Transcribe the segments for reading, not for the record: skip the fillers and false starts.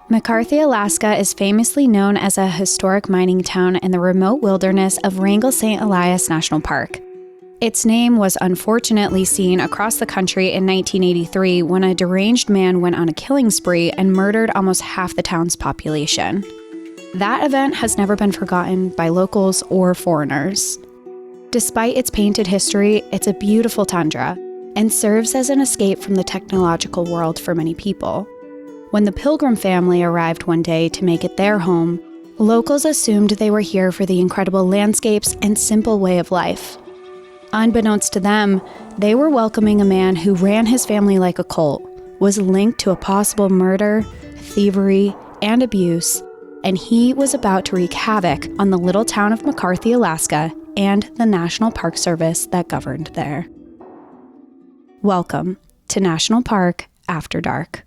McCarthy, Alaska is famously known as a historic mining town in the remote wilderness of Wrangell St. Elias National Park. Its name was unfortunately seen across the country in 1983 when a deranged man went on a killing spree and murdered almost half the town's population. That event has never been forgotten by locals or foreigners. Despite its painted history, it's a beautiful tundra and serves as an escape from the technological world for many people. When the Pilgrim family arrived one day to make it their home, locals assumed they were here for the incredible landscapes and simple way of life. Unbeknownst to them, they were welcoming a man who ran his family like a cult, was linked to a possible murder, thievery, and abuse, and he was about to wreak havoc on the little town of McCarthy, Alaska, and the National Park Service that governed there. Welcome to National Park After Dark.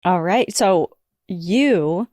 All right. So you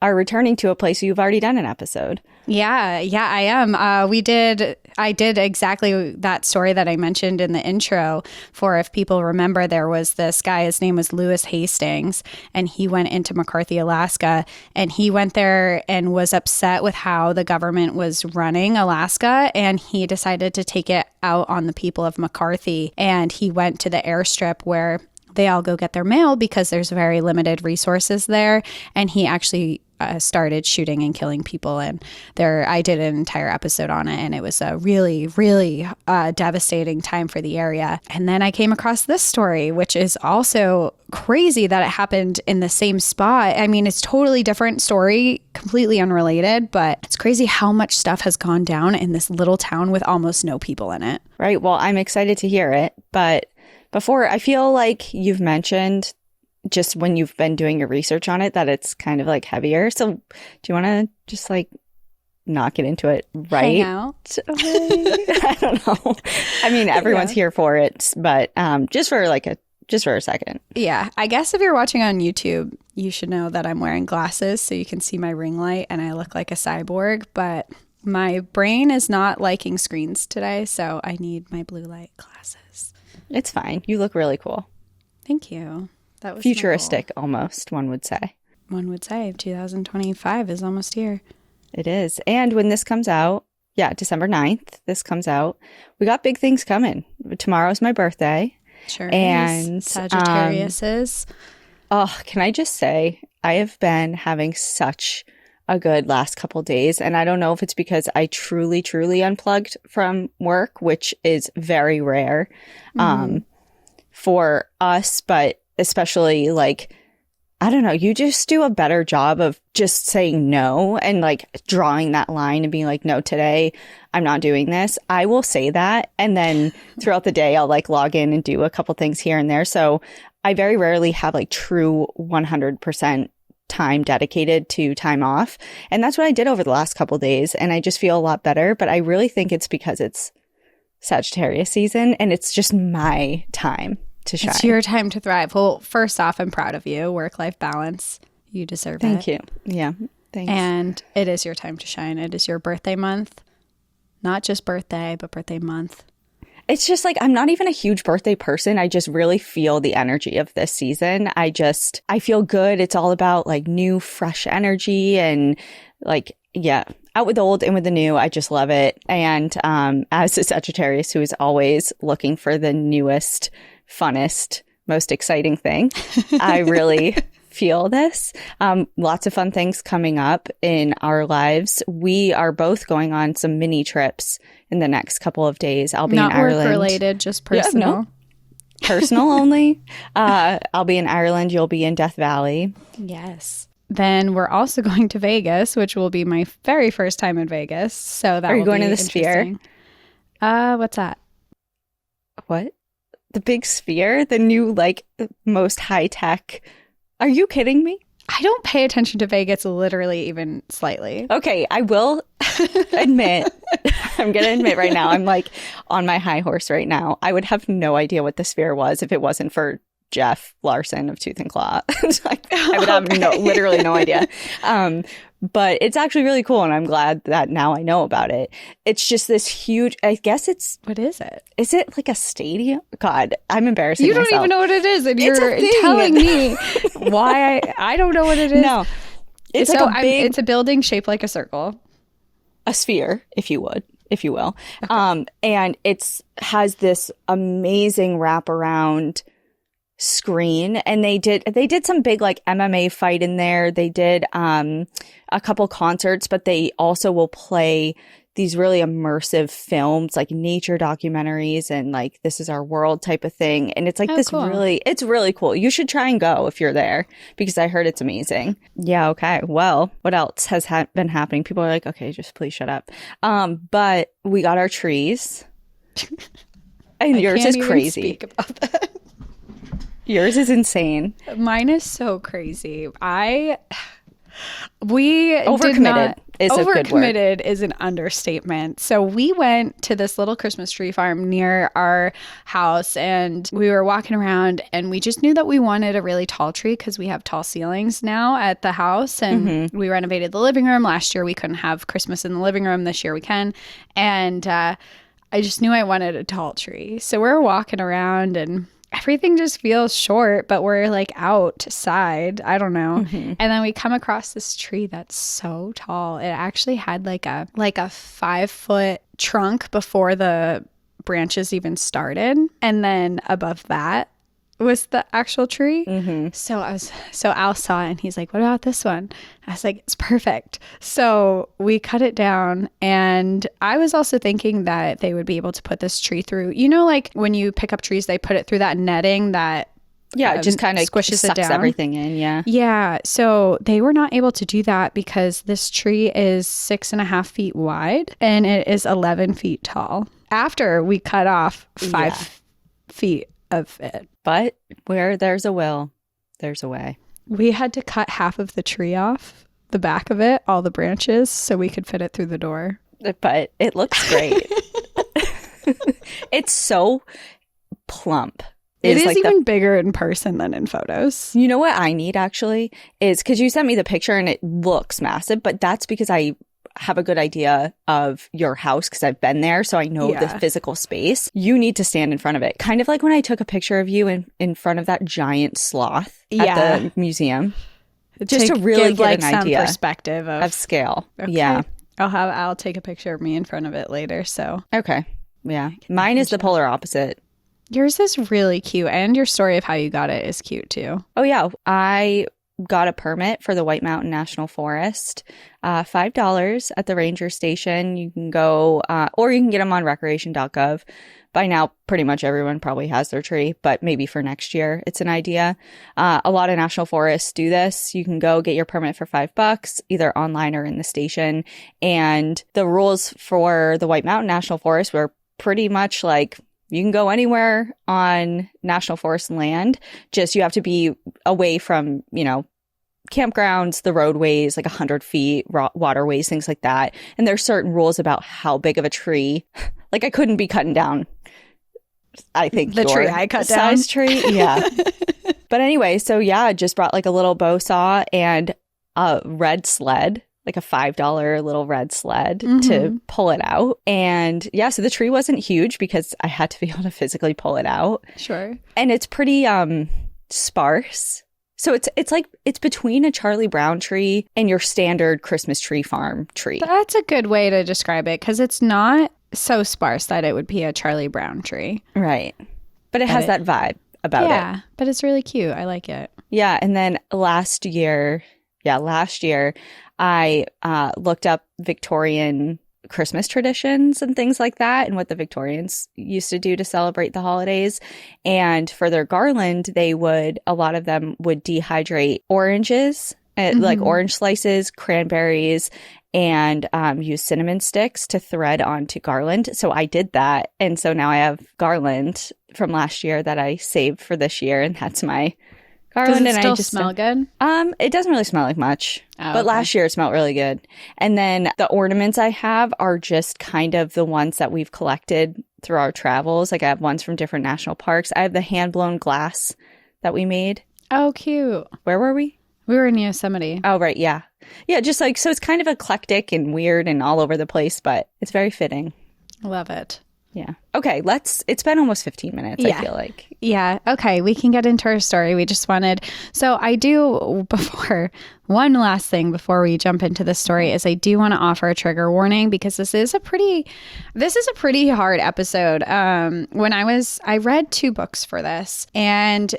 are returning to a place you've already done an episode. Yeah, I am. I did exactly that story that I mentioned in the intro. For if people remember, there was this guy, his name was Lewis Hastings, and he went into McCarthy, Alaska, and he went there and was upset with how the government was running Alaska, and he decided to take it out on the people of McCarthy, and he went to the airstrip where they all go get their mail because there's very limited resources there. And he actually started shooting and killing people. And I did an entire episode on it. And it was a really, really devastating time for the area. And then I came across this story, which is also crazy that it happened in the same spot. I mean, it's totally different story, completely unrelated, but it's crazy how much stuff has gone down in this little town with almost no people in it. Right. Well, I'm excited to hear it. But before, I feel like you've mentioned just when you've been doing your research on it that it's kind of like heavier. So do you want to just like not get into it right? Hang out. I don't know. I mean, everyone's here for it, but just for a second. Yeah. I guess if you're watching on YouTube, you should know that I'm wearing glasses so you can see my ring light and I look like a cyborg, but my brain is not liking screens today, so I need my blue light glasses. It's fine. You look really cool. Thank you. That was futuristic almost, one would say. One would say 2025 is almost here. It is. And when this comes out, December 9th, this comes out, we got big things coming. Tomorrow's my birthday. Sure and is. Sagittarius is. Oh, can I just say, I have been having such a good last couple days. And I don't know if it's because I truly, truly unplugged from work, which is very rare for us, but especially like, I don't know, you just do a better job of just saying no and like drawing that line and being like, no, today I'm not doing this. I will say that. And then throughout the day, I'll like log in and do a couple things here and there. So I very rarely have like true 100% time dedicated to time off. And that's what I did over the last couple of days. And I just feel a lot better. But I really think it's because it's Sagittarius season and it's just my time to shine. It's your time to thrive. Well, first off, I'm proud of you. Work-life balance. You deserve it. Thank you. Yeah. Thanks. And it is your time to shine. It is your birthday month. Not just birthday, but birthday month. It's just like, I'm not even a huge birthday person. I just really feel the energy of this season. I feel good. It's all about like new, fresh energy and like, out with the old, in with the new. I just love it. And as a Sagittarius who is always looking for the newest, funnest, most exciting thing, I really feel this. Lots of fun things coming up in our lives. We are both going on some mini trips in the next couple of days. I'll be in Ireland. Not work related, just personal. Yeah, no. Personal only. I'll be in Ireland. You'll be in Death Valley. Yes. Then we're also going to Vegas, which will be my very first time in Vegas. So that Are you going to the Sphere? What's that? What? The big Sphere? The new, like, most high-tech. Are you kidding me? I don't pay attention to Vegas literally even slightly. Okay, I will admit, I'm going to admit right now, I'm like on my high horse right now. I would have no idea what the Sphere was if it wasn't for Jeff Larson of Tooth and Claw. I would have literally no idea. But it's actually really cool, and I'm glad that now I know about it. It's just this huge, I guess it's... What is it? Is it like a stadium? God, I'm embarrassing myself. You don't even know what it is, and you're telling me why I don't know what it is. No. It's so like a big... It's a building shaped like a circle. A sphere, if you will. Okay. And it's has this amazing wraparound screen, and they did some big like MMA fight in there. They did a couple concerts, but they also will play these really immersive films, like nature documentaries and like This Is Our World type of thing. And it's like cool. It's really cool. You should try and go if you're there, because I heard it's amazing. Yeah. Okay. Well, what else has been happening? People are like, okay, just please shut up. But we got our trees, and yours is crazy. Speak about that. Yours is insane. Mine is so crazy. We overcommitted is a good word. Overcommitted is an understatement. So we went to this little Christmas tree farm near our house, and we were walking around, and we just knew that we wanted a really tall tree because we have tall ceilings now at the house, and we renovated the living room. Last year we couldn't have Christmas in the living room. This year we can. And I just knew I wanted a tall tree. So we're walking around, and everything just feels short, but we're like outside. I don't know. And then we come across this tree that's so tall. It actually had like a 5-foot trunk before the branches even started. And then above that was the actual tree. So Al saw it, and he's like, what about this one? I was like, it's perfect. So we cut it down, and I was also thinking that they would be able to put this tree through, like when you pick up trees, they put it through that netting that it just kind of squishes sucks it down. Everything in. Yeah. So they were not able to do that because this tree is 6.5 feet wide, and it is 11 feet tall. After we cut off 5 feet of it. But where there's a will, there's a way. We had to cut half of the tree off, the back of it, all the branches, so we could fit it through the door. But it looks great. It's so plump. It is like even bigger in person than in photos. You know what I need actually is, because you sent me the picture and it looks massive, but that's because I have a good idea of your house because I've been there, so I know the physical space. You need to stand in front of it. Kind of like when I took a picture of you in front of that giant sloth at the museum. Just to really get an idea perspective of scale. Okay. Yeah. I'll take a picture of me in front of it later. So okay. Yeah. Mine is the polar opposite. Yours is really cute, and your story of how you got it is cute too. Oh yeah. I got a permit for the White Mountain National Forest, $5 at the ranger station. You can go, or you can get them on recreation.gov. By now, pretty much everyone probably has their tree, but maybe for next year, it's an idea. A lot of national forests do this. You can go get your permit for $5, either online or in the station. And the rules for the White Mountain National Forest were pretty much like, you can go anywhere on national forest land. Just you have to be away from, campgrounds, the roadways, like 100 feet, waterways, things like that. And there's certain rules about how big of a tree. Like I couldn't be cutting down, I think, the tree I cut down. Size tree. Yeah. But anyway, so yeah, just brought like a little bow saw and a red sled. Like a $5 little red sled to pull it out. And yeah, so the tree wasn't huge because I had to be able to physically pull it out. Sure. And it's pretty sparse. So it's between a Charlie Brown tree and your standard Christmas tree farm tree. That's a good way to describe it, because it's not so sparse that it would be a Charlie Brown tree. Right. But it has that vibe about it. Yeah, but it's really cute. I like it. Yeah. And then last year, I looked up Victorian Christmas traditions and things like that, and what the Victorians used to do to celebrate the holidays. And for their garland, a lot of them would dehydrate oranges, like orange slices, cranberries, and use cinnamon sticks to thread onto garland. So I did that. And so now I have garland from last year that I saved for this year, and that's my Garland Does it and still I just smell good? It doesn't really smell like much. Oh, but okay. last year it smelled really good. And then the ornaments I have are just kind of the ones that we've collected through our travels. Like I have ones from different national parks. I have the hand-blown glass that we made. Oh, cute. Where were we? We were in Yosemite. Oh, right. Yeah. Yeah, just like, so it's kind of eclectic and weird and all over the place, but it's very fitting. Love it. Yeah. Okay, it's been almost 15 minutes, I feel like. Yeah. Okay. We can get into our story. We just wanted, so I do, one last thing before we jump into the story is I do want to offer a trigger warning because this is a pretty hard episode. I read 2 books for this, and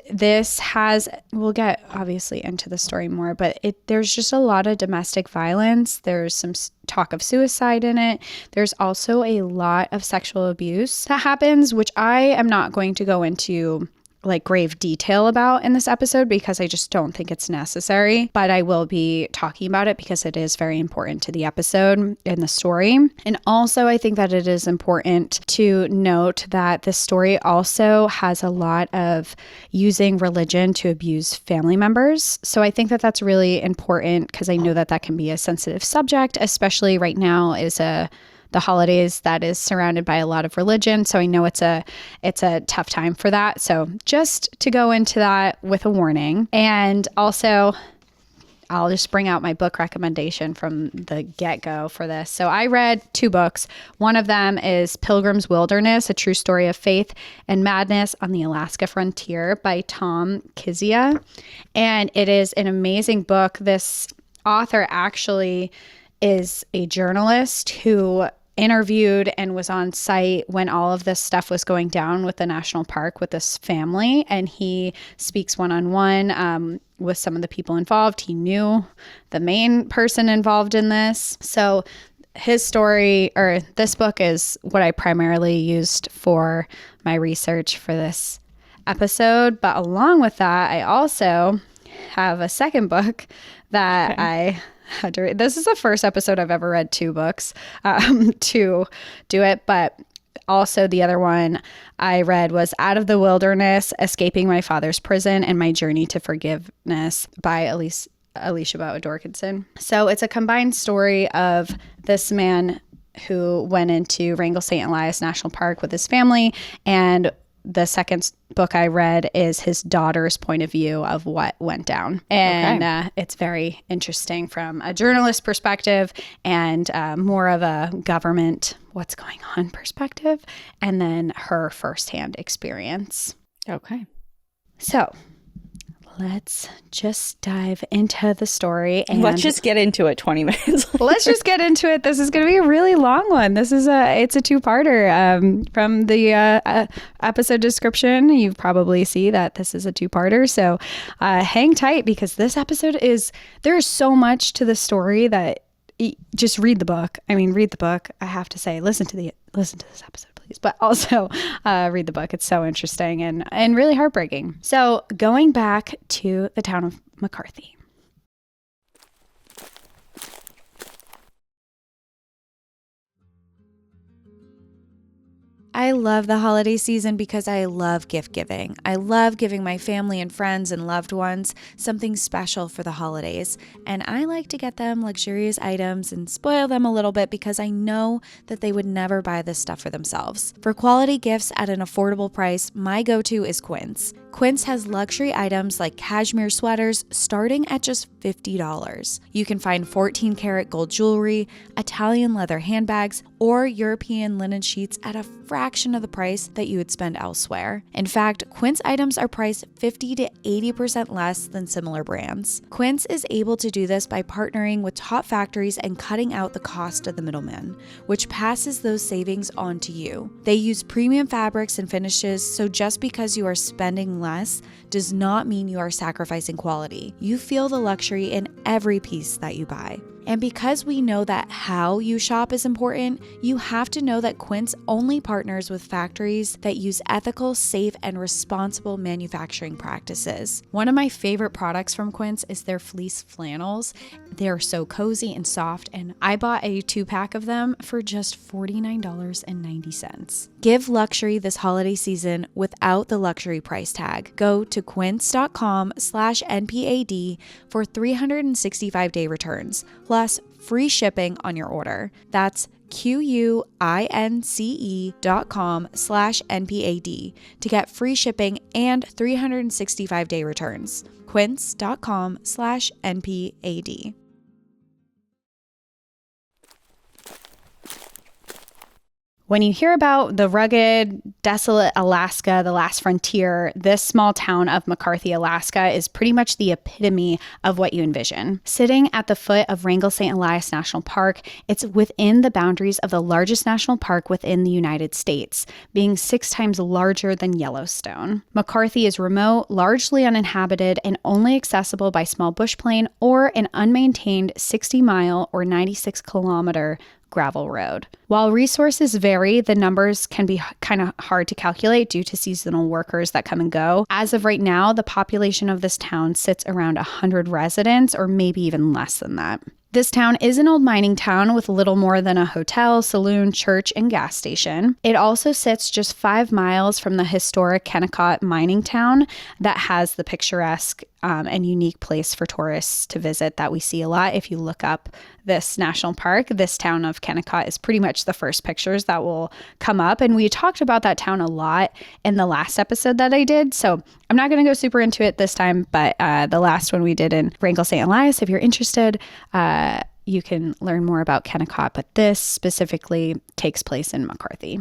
we'll get obviously into the story more, but there's just a lot of domestic violence. There's some talk of suicide in it. There's also a lot of sexual abuse that happens, which I am not going to go into like grave detail about in this episode because I just don't think it's necessary, but I will be talking about it because it is very important to the episode and the story. And also I think that it is important to note that the story also has a lot of using religion to abuse family members. So I think that that's really important because I know that that can be a sensitive subject, especially right now the holidays that is surrounded by a lot of religion. So I know it's a tough time for that. So just to go into that with a warning. And also I'll just bring out my book recommendation from the get-go for this. So I read 2 books. One of them is Pilgrim's Wilderness, A True Story of Faith and Madness on the Alaska Frontier by Tom Kizia. And it is an amazing book. This author actually is a journalist who interviewed and was on site when all of this stuff was going down with the national park with this family. And he speaks one-on-one with some of the people involved. He knew the main person involved in this. So his story, or this book, is what I primarily used for my research for this episode. But along with that, I also have a second book that I had to read. This is the first episode I've ever read 2 books to do it, but also the other one I read was Out of the Wilderness, Escaping My Father's Prison and My Journey to Forgiveness by Alicia Dorkinson. So it's a combined story of this man who went into Wrangell St. Elias National Park with his family, and the second book I read is his daughter's point of view of what went down. And it's very interesting from a journalist perspective and more of a government, what's going on perspective, and then her firsthand experience. Okay. So let's just dive into the story. And let's just get into it 20 minutes later. Let's just get into it. This is going to be a really long one. It's a 2-parter. From the episode description, you probably see that this is a 2-parter. So hang tight because this episode there's so much to the story that just read the book. I mean, read the book. I have to say, listen to this episode, please. But also read the book. It's so interesting and really heartbreaking. So going back to the town of McCarthy. I love the holiday season because I love gift giving. I love giving my family and friends and loved ones something special for the holidays. And I like to get them luxurious items and spoil them a little bit because I know that they would never buy this stuff for themselves. For quality gifts at an affordable price, my go-to is Quince. Quince has luxury items like cashmere sweaters starting at just $50. You can find 14 karat gold jewelry, Italian leather handbags, or European linen sheets at a fraction of the price that you would spend elsewhere. In fact, Quince items are priced 50 to 80% less than similar brands. Quince is able to do this by partnering with top factories and cutting out the cost of the middleman, which passes those savings on to you. They use premium fabrics and finishes, so just because you are spending less does not mean you are sacrificing quality. You feel the luxury in every piece that you buy. And because we know that how you shop is important, you have to know that Quince only partners with factories that use ethical, safe, and responsible manufacturing practices. One of my favorite products from Quince is their fleece flannels. They're so cozy and soft, and I bought a 2-pack of them for just $49.90. Give luxury this holiday season without the luxury price tag. Go to quince.com/NPAD for 365-day returns, plus free shipping on your order. That's QUINCE.com/NPAD to get free shipping and 365-day returns. Quince.com/NPAD. When you hear about the rugged, desolate Alaska, the last frontier, this small town of McCarthy, Alaska is pretty much the epitome of what you envision. Sitting at the foot of Wrangell St. Elias National Park, it's within the boundaries of the largest national park within the United States, being 6 times larger than Yellowstone. McCarthy is remote, largely uninhabited, and only accessible by small bush plane or an unmaintained 60-mile or 96-kilometer gravel road. While resources vary, the numbers can be kind of hard to calculate due to seasonal workers that come and go. As of right now, the population of this town sits around 100 residents, or maybe even less than that. This town is an old mining town with little more than a hotel, saloon, church, and gas station. It also sits just 5 miles from the historic Kennecott mining town that has the picturesque and unique place for tourists to visit that we see a lot. If you look up this national park, this town of Kennecott is pretty much the first pictures that will come up. And we talked about that town a lot in the last episode that I did. So I'm not going to go super into it this time, but the last one we did in Wrangell St. Elias, if you're interested, you can learn more about Kennecott, but this specifically takes place in McCarthy.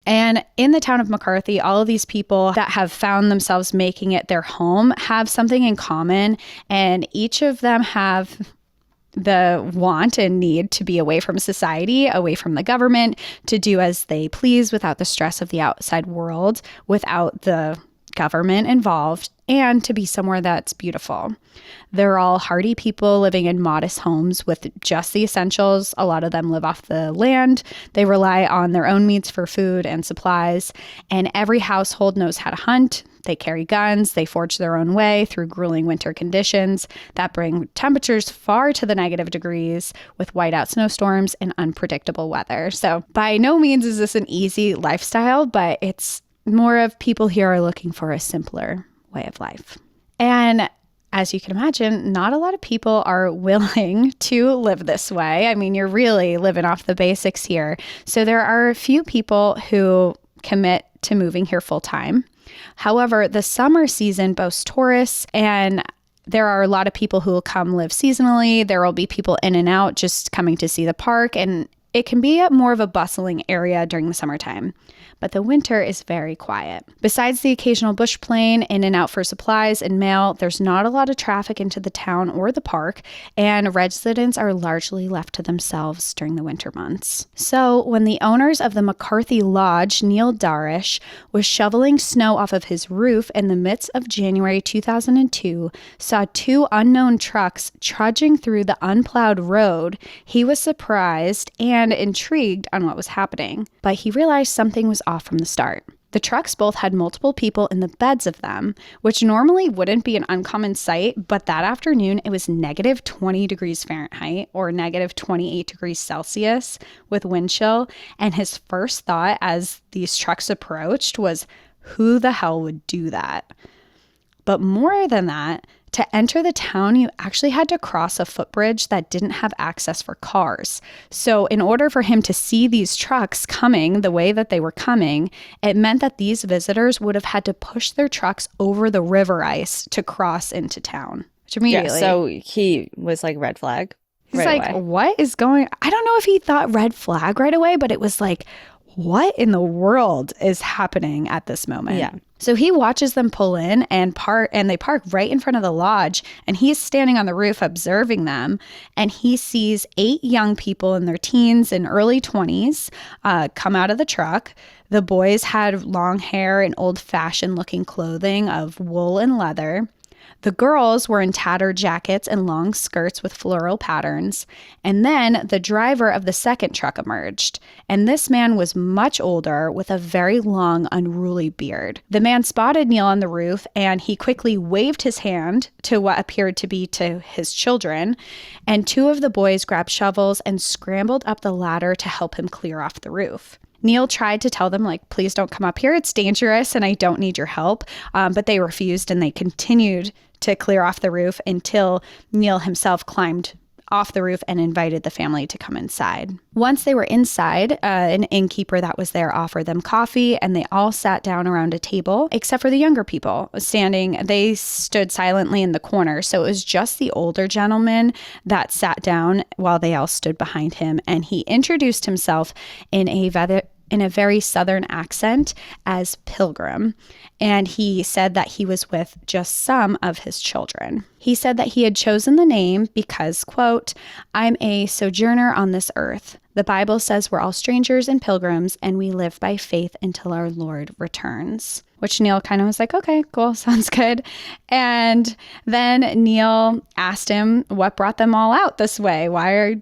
And in the town of McCarthy, all of these people that have found themselves making it their home have something in common, and each of them have the want and need to be away from society, away from the government, to do as they please without the stress of the outside world, without the government involved, and to be somewhere that's beautiful. They're all hardy people living in modest homes with just the essentials. A lot of them live off the land. They rely on their own means for food and supplies, and every household knows how to hunt. They carry guns. They forge their own way through grueling winter conditions that bring temperatures far to the negative degrees, with whiteout snowstorms and unpredictable weather. So by no means is this an easy lifestyle, but it's more of people here are looking for a simpler way of life. And as you can imagine, not a lot of people are willing to live this way. I mean, you're really living off the basics here. So there are a few people who commit to moving here full time. However, the summer season boasts tourists, and there are a lot of people who will come live seasonally. There will be people in and out just coming to see the park, and it can be more of a bustling area during the summertime, but the winter is very quiet. Besides the occasional bush plane in and out for supplies and mail, there's not a lot of traffic into the town or the park, and residents are largely left to themselves during the winter months. So when the owners of the McCarthy Lodge, Neil Darish, was shoveling snow off of his roof in the midst of January 2002, saw 2 unknown trucks trudging through the unplowed road, he was surprised and intrigued on what was happening, but he realized something was off from the start. The trucks both had multiple people in the beds of them, which normally wouldn't be an uncommon sight, but that afternoon it was negative 20 degrees Fahrenheit or negative 28 degrees Celsius with wind chill, and his first thought as these trucks approached was, who the hell would do that? But more than that, to enter the town, you actually had to cross a footbridge that didn't have access for cars. So in order for him to see these trucks coming the way that they were coming, it meant that these visitors would have had to push their trucks over the river ice to cross into town. Which immediately... Yeah, so he was like, red flag. He's like, away. What is going... I don't know if he thought red flag right away, but it was like, what in the world is happening at this moment? Yeah. So he watches them pull in and they park right in front of the lodge, and he's standing on the roof observing them, and he sees 8 young people in their teens and early 20s come out of the truck. The boys had long hair and old-fashioned looking clothing of wool and leather. The girls were in tattered jackets and long skirts with floral patterns. And then the driver of the second truck emerged. And this man was much older with a very long, unruly beard. The man spotted Neil on the roof and he quickly waved his hand to what appeared to be to his children. And two of the boys grabbed shovels and scrambled up the ladder to help him clear off the roof. Neil tried to tell them, like, please don't come up here. It's dangerous and I don't need your help. But they refused and they continued to clear off the roof until Neil himself climbed off the roof and invited the family to come inside. Once they were inside, an innkeeper that was there offered them coffee and they all sat down around a table, except for the younger people standing. They stood silently in the corner. So it was just the older gentleman that sat down while they all stood behind him. And he introduced himself in a very southern accent as Pilgrim. And he said that he was with just some of his children. He said that he had chosen the name because, quote, I'm a sojourner on this earth. The Bible says we're all strangers and pilgrims, and we live by faith until our Lord returns. Which Neil kind of was like, okay, cool, sounds good. And then Neil asked him what brought them all out this way.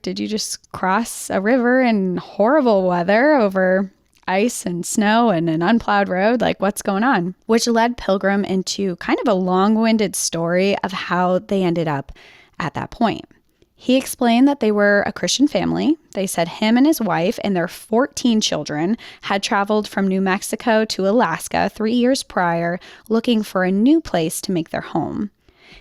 Did you just cross a river in horrible weather over ice and snow and an unplowed road? Like, what's going on? Which led Pilgrim into kind of a long-winded story of how they ended up at that point. He explained that they were a Christian family. They said him and his wife and their 14 children had traveled from New Mexico to Alaska 3 years prior, looking for a new place to make their home.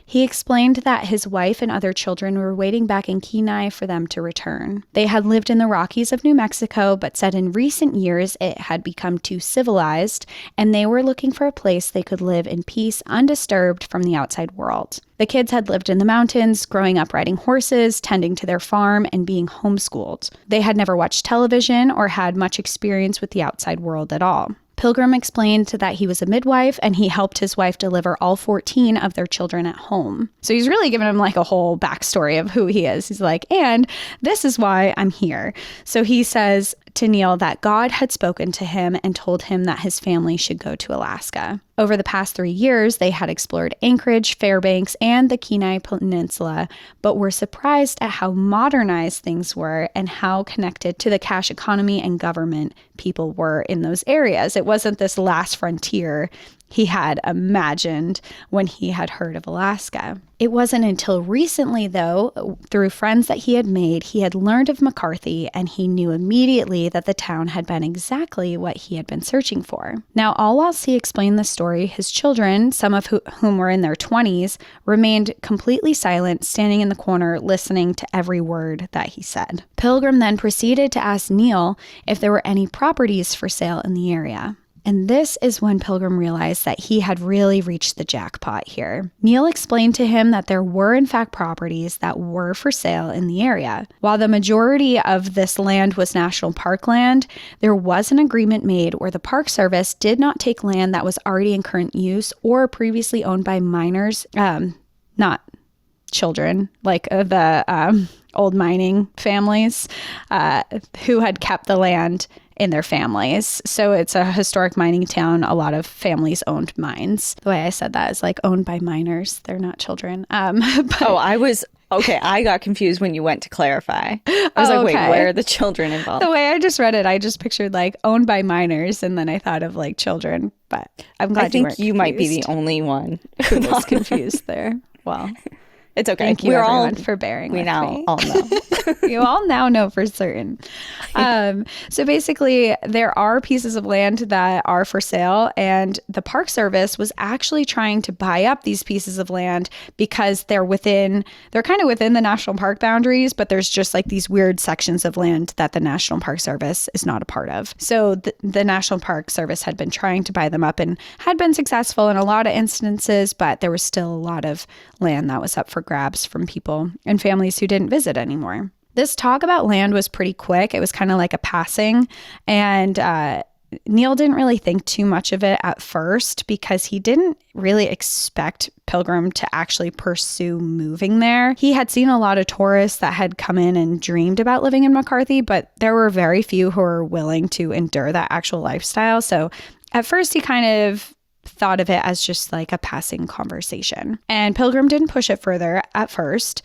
He explained that his wife and other children were waiting back in Kenai for them to return. They had lived in the Rockies of New Mexico, but said in recent years it had become too civilized, and they were looking for a place they could live in peace, undisturbed from the outside world. The kids had lived in the mountains, growing up riding horses, tending to their farm, and being homeschooled. They had never watched television or had much experience with the outside world at all. Pilgrim explained that he was a midwife and he helped his wife deliver all 14 of their children at home. So he's really giving him like a whole backstory of who he is. He's like, and this is why I'm here. So he says to Neil that God had spoken to him and told him that his family should go to Alaska. Over the past 3 years, they had explored Anchorage, Fairbanks, and the Kenai Peninsula, but were surprised at how modernized things were and how connected to the cash economy and government people were in those areas. It wasn't this last frontier he had imagined when he had heard of Alaska. It wasn't until recently, though, through friends that he had made, he had learned of McCarthy, and he knew immediately that the town had been exactly what he had been searching for. Now, all whilst he explained the story, his children, some of whom were in their 20s, remained completely silent, standing in the corner, listening to every word that he said. Pilgrim then proceeded to ask Neil if there were any properties for sale in the area. And this is when Pilgrim realized that he had really reached the jackpot here. Neil explained to him that there were in fact properties that were for sale in the area. While the majority of this land was national park land, there was an agreement made where the Park Service did not take land that was already in current use or previously owned by minors, not children, like the old mining families who had kept the land in their families. So it's a historic mining town. A lot of families owned mines. The way I said that is like owned by minors. They're not children. I got confused when you went to clarify. I was like, wait, where are the children involved? The way I just read it, I just pictured like owned by minors, and then I thought of like children. But I'm glad you weren't confused. Might be the only one who was confused there. Well, it's okay. Thank you, everyone, for bearing with me. We now all know. You all now know for certain. So basically, there are pieces of land that are for sale, and the Park Service was actually trying to buy up these pieces of land because they're kind of within the national park boundaries, but there's just like these weird sections of land that the National Park Service is not a part of. So the National Park Service had been trying to buy them up and had been successful in a lot of instances, but there was still a lot of land that was up for grabs from people and families who didn't visit anymore. This talk about land was pretty quick. It was kind of like a passing, and Neil didn't really think too much of it at first because he didn't really expect Pilgrim to actually pursue moving there. He had seen a lot of tourists that had come in and dreamed about living in McCarthy, but there were very few who were willing to endure that actual lifestyle. So at first he kind of thought of it as just like a passing conversation. And Pilgrim didn't push it further at first.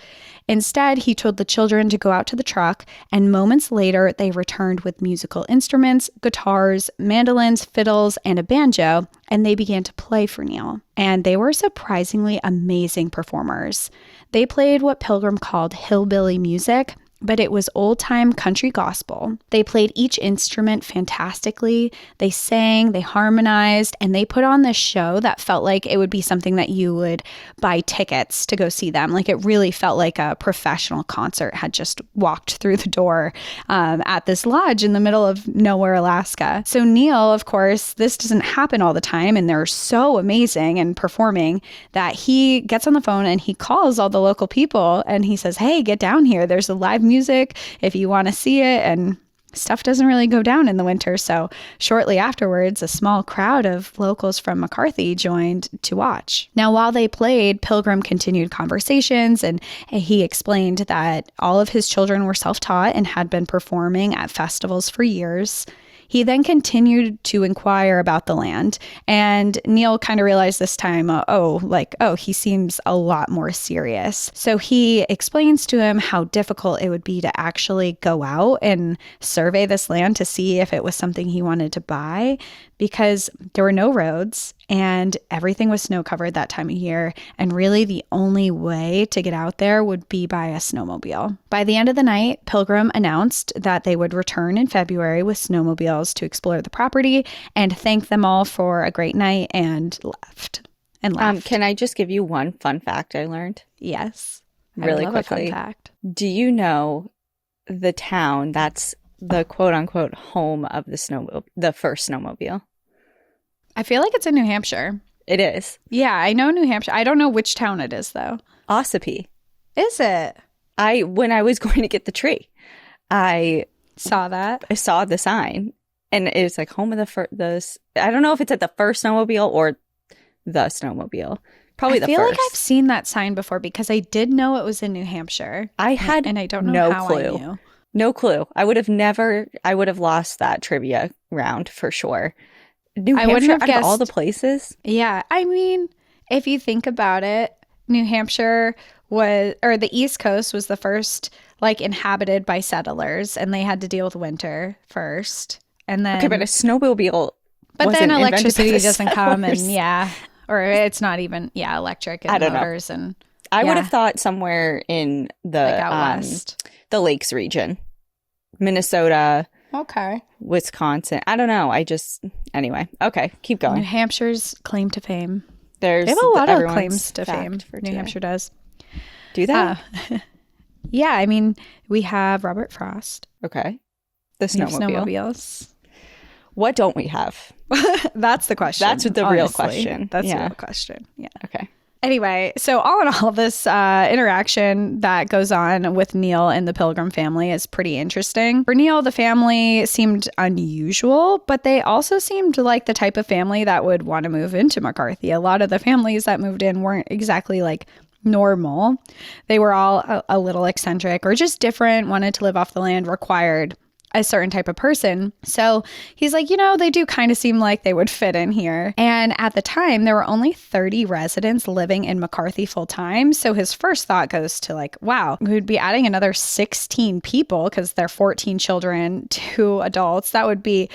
Instead, he told the children to go out to the truck, and moments later, they returned with musical instruments, guitars, mandolins, fiddles, and a banjo, and they began to play for Neil. And they were surprisingly amazing performers. They played what Pilgrim called hillbilly music, but it was old-time country gospel. They played each instrument fantastically. They sang, they harmonized, and they put on this show that felt like it would be something that you would buy tickets to go see them. Like, it really felt like a professional concert had just walked through the door at this lodge in the middle of nowhere, Alaska. So Neil, of course, this doesn't happen all the time, and they're so amazing and performing that he gets on the phone and he calls all the local people and he says, hey, get down here. There's a live music if you want to see it. And stuff doesn't really go down in the winter. So shortly afterwards, a small crowd of locals from McCarthy joined to watch. Now, while they played, Pilgrim continued conversations, and he explained that all of his children were self-taught and had been performing at festivals for years. He then continued to inquire about the land, and Neil kind of realized this time, he seems a lot more serious. So he explains to him how difficult it would be to actually go out and survey this land to see if it was something he wanted to buy, because there were no roads and everything was snow covered that time of year. And really the only way to get out there would be by a snowmobile. By the end of the night, Pilgrim announced that they would return in February with snowmobiles to explore the property and thank them all for a great night and left. Can I just give you one fun fact I learned? Yes. Really quickly. A fun fact. Do you know the town that's the quote-unquote home of the first snowmobile? I feel like it's in New Hampshire. It is. Yeah, I know New Hampshire. I don't know which town it is, though. Ossipee. Is it? When I was going to get the tree, I saw that. I saw the sign, and it was like home of I don't know if it's at the first snowmobile or the snowmobile. Probably the first. I feel like I've seen that sign before because I did know it was in New Hampshire. And I don't know how clue. I knew. No clue. I would have lost that trivia round for sure. New Hampshire, out of all the places? Yeah. I mean, if you think about it, New Hampshire the East Coast was the first inhabited by settlers, and they had to deal with winter first. And then okay, but a snowmobile. But then electricity doesn't come, and or it's not even electric and I don't motors know. And I would have thought somewhere in the out west, the Lakes region, Minnesota. Okay. Wisconsin. I don't know. Anyway. Okay, keep going. New Hampshire's claim to fame. They have a lot of claims to fame. New Hampshire does. Do they? Yeah, I mean, we have Robert Frost. Okay. The snowmobiles. What don't we have? That's the question. That's the real question. That's the real question. Yeah. Okay. Anyway, so all in all, this interaction that goes on with Neil and the Pilgrim family is pretty interesting. For Neil, the family seemed unusual, but they also seemed like the type of family that would want to move into McCarthy. A lot of the families that moved in weren't exactly normal. They were all a little eccentric or just different, wanted to live off the land, required a certain type of person. So he's like, they do kind of seem like they would fit in here. And at the time, there were only 30 residents living in McCarthy full time. So his first thought goes to wow, we'd be adding another 16 people because they're 14 children, 2 adults. That would be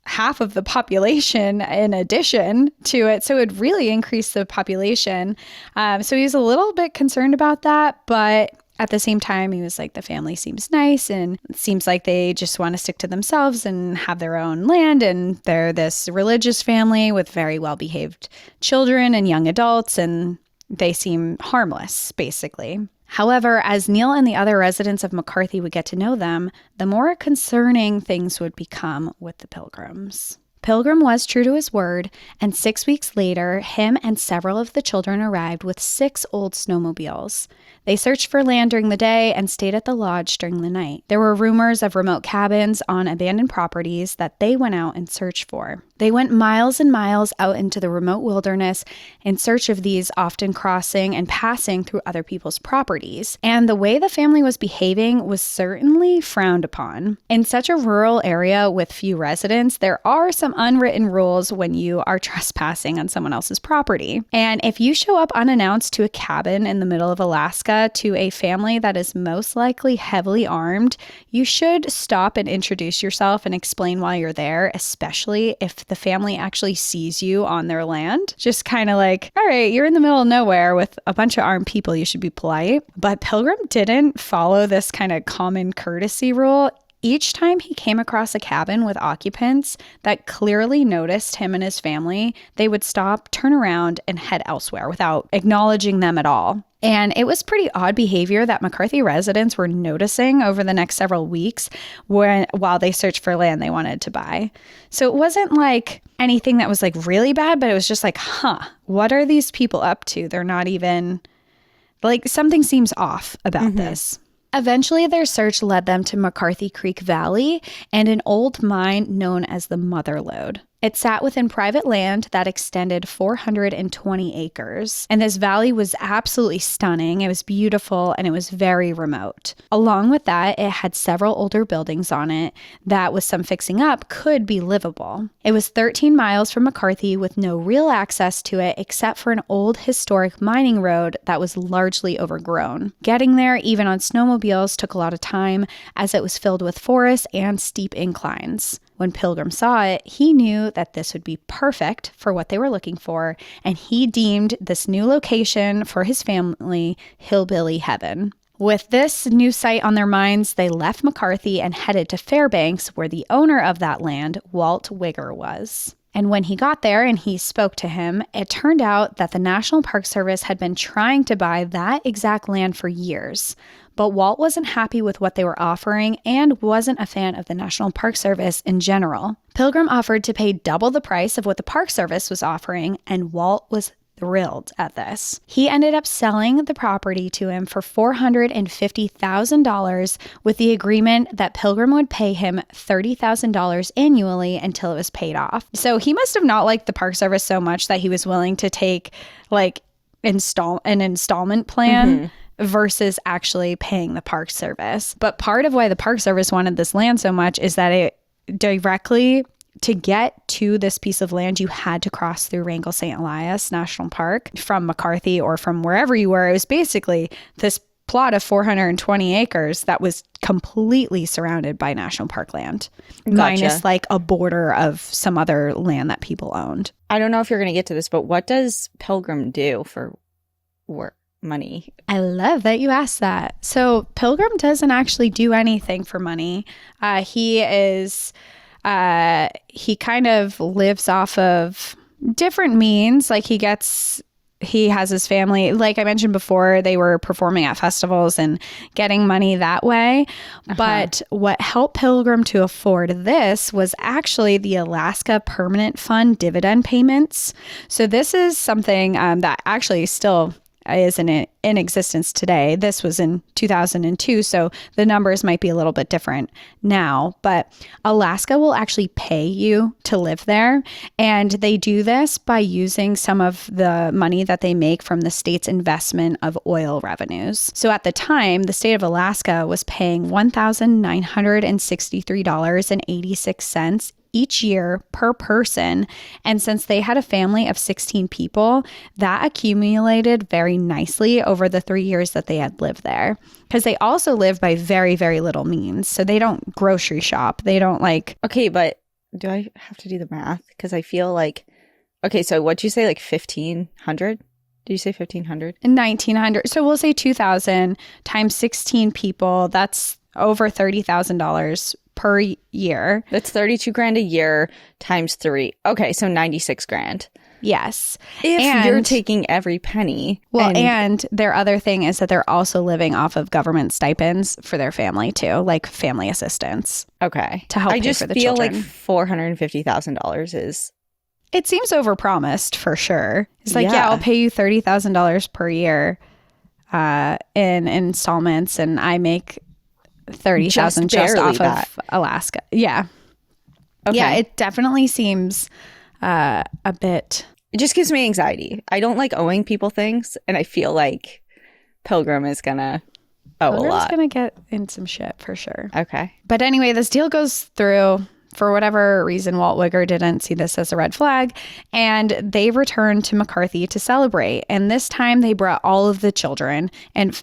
half of the population in addition to it. So it would really increase the population. So he was a little bit concerned about that, but at the same time, he was like, the family seems nice and it seems like they just want to stick to themselves and have their own land. And they're this religious family with very well-behaved children and young adults, and they seem harmless, basically. However, as Neil and the other residents of McCarthy would get to know them, the more concerning things would become with the Pilgrims. Pilgrim was true to his word, and 6 weeks later, him and several of the children arrived with 6 old snowmobiles. They searched for land during the day and stayed at the lodge during the night. There were rumors of remote cabins on abandoned properties that they went out and searched for. They went miles and miles out into the remote wilderness in search of these, often crossing and passing through other people's properties. And the way the family was behaving was certainly frowned upon. In such a rural area with few residents, there are some unwritten rules when you are trespassing on someone else's property. And if you show up unannounced to a cabin in the middle of Alaska to a family that is most likely heavily armed, you should stop and introduce yourself and explain why you're there, especially if the family actually sees you on their land. Just kind of like, all right, you're in the middle of nowhere with a bunch of armed people, you should be polite. But Pilgrim didn't follow this kind of common courtesy rule. Each time he came across a cabin with occupants that clearly noticed him and his family, they would stop, turn around, and head elsewhere without acknowledging them at all. And it was pretty odd behavior that McCarthy residents were noticing over the next several weeks while they searched for land they wanted to buy. So it wasn't like anything that was like really bad, but it was just like, what are these people up to? They're not even, like, something seems off about this. Eventually, their search led them to McCarthy Creek Valley and an old mine known as the Motherload. It sat within private land that extended 420 acres, and this valley was absolutely stunning. It was beautiful, and it was very remote. Along with that, it had several older buildings on it that, with some fixing up, could be livable. It was 13 miles from McCarthy with no real access to it except for an old historic mining road that was largely overgrown. Getting there, even on snowmobiles, took a lot of time as it was filled with forests and steep inclines. When Pilgrim saw it, he knew that this would be perfect for what they were looking for, and he deemed this new location for his family hillbilly heaven. With this new site on their minds, they left McCarthy and headed to Fairbanks, where the owner of that land, Walt Wigger, was. And when he got there and he spoke to him, it turned out that the National Park Service had been trying to buy that exact land for years. But Walt wasn't happy with what they were offering and wasn't a fan of the National Park Service in general. Pilgrim offered to pay double the price of what the Park Service was offering, and Walt was thrilled at this. He ended up selling the property to him for $450,000 with the agreement that Pilgrim would pay him $30,000 annually until it was paid off. So he must have not liked the Park Service so much that he was willing to take like an installment plan versus actually paying the Park Service. But part of why the Park Service wanted this land so much is that it directly, to get to this piece of land, you had to cross through Wrangell St. Elias National Park from McCarthy or from wherever you were. It was basically this plot of 420 acres that was completely surrounded by national park land, minus like a border of some other land that people owned. I don't know if you're going to get to this, but what does Pilgrim do for work? Money? I love that you asked that. So Pilgrim doesn't actually do anything for money. He kind of lives off of different means. Like he has his family, like I mentioned before, they were performing at festivals and getting money that way. But what helped Pilgrim to afford this was actually the Alaska Permanent Fund dividend payments. So this is something that actually still is in existence today. This was in 2002, so the numbers might be a little bit different now, but Alaska will actually pay you to live there, and they do this by using some of the money that they make from the state's investment of oil revenues. So at the time, the state of Alaska was paying $1,963.86 each year per person. And since they had a family of 16 people, that accumulated very nicely over the 3 years that they had lived there. Because they also live by very, very little means. So they don't grocery shop. They don't like... Okay, but do I have to do the math? Because I feel like... Okay, so what'd you say, like 1,500? Did you say 1,500? 1,900. So we'll say 2,000 times 16 people. That's over $30,000 per year. That's 32 grand a year times 3. Okay, so 96 grand. Yes. If you're taking every penny. Well, and their other thing is that they're also living off of government stipends for their family too, like family assistance. Okay. To help pay for the children. I just feel like $450,000 is... It seems overpromised for sure. It's like, yeah, I'll pay you $30,000 per year in installments, and I make $30,000 just off of Alaska. Yeah. Okay. Yeah, it definitely seems a bit... It just gives me anxiety. I don't like owing people things, and I feel like Pilgrim is gonna owe a lot. Pilgrim's gonna get in some shit for sure. Okay. But anyway, this deal goes through. For whatever reason, Walt Wigger didn't see this as a red flag, and they returned to McCarthy to celebrate. And this time they brought all of the children, and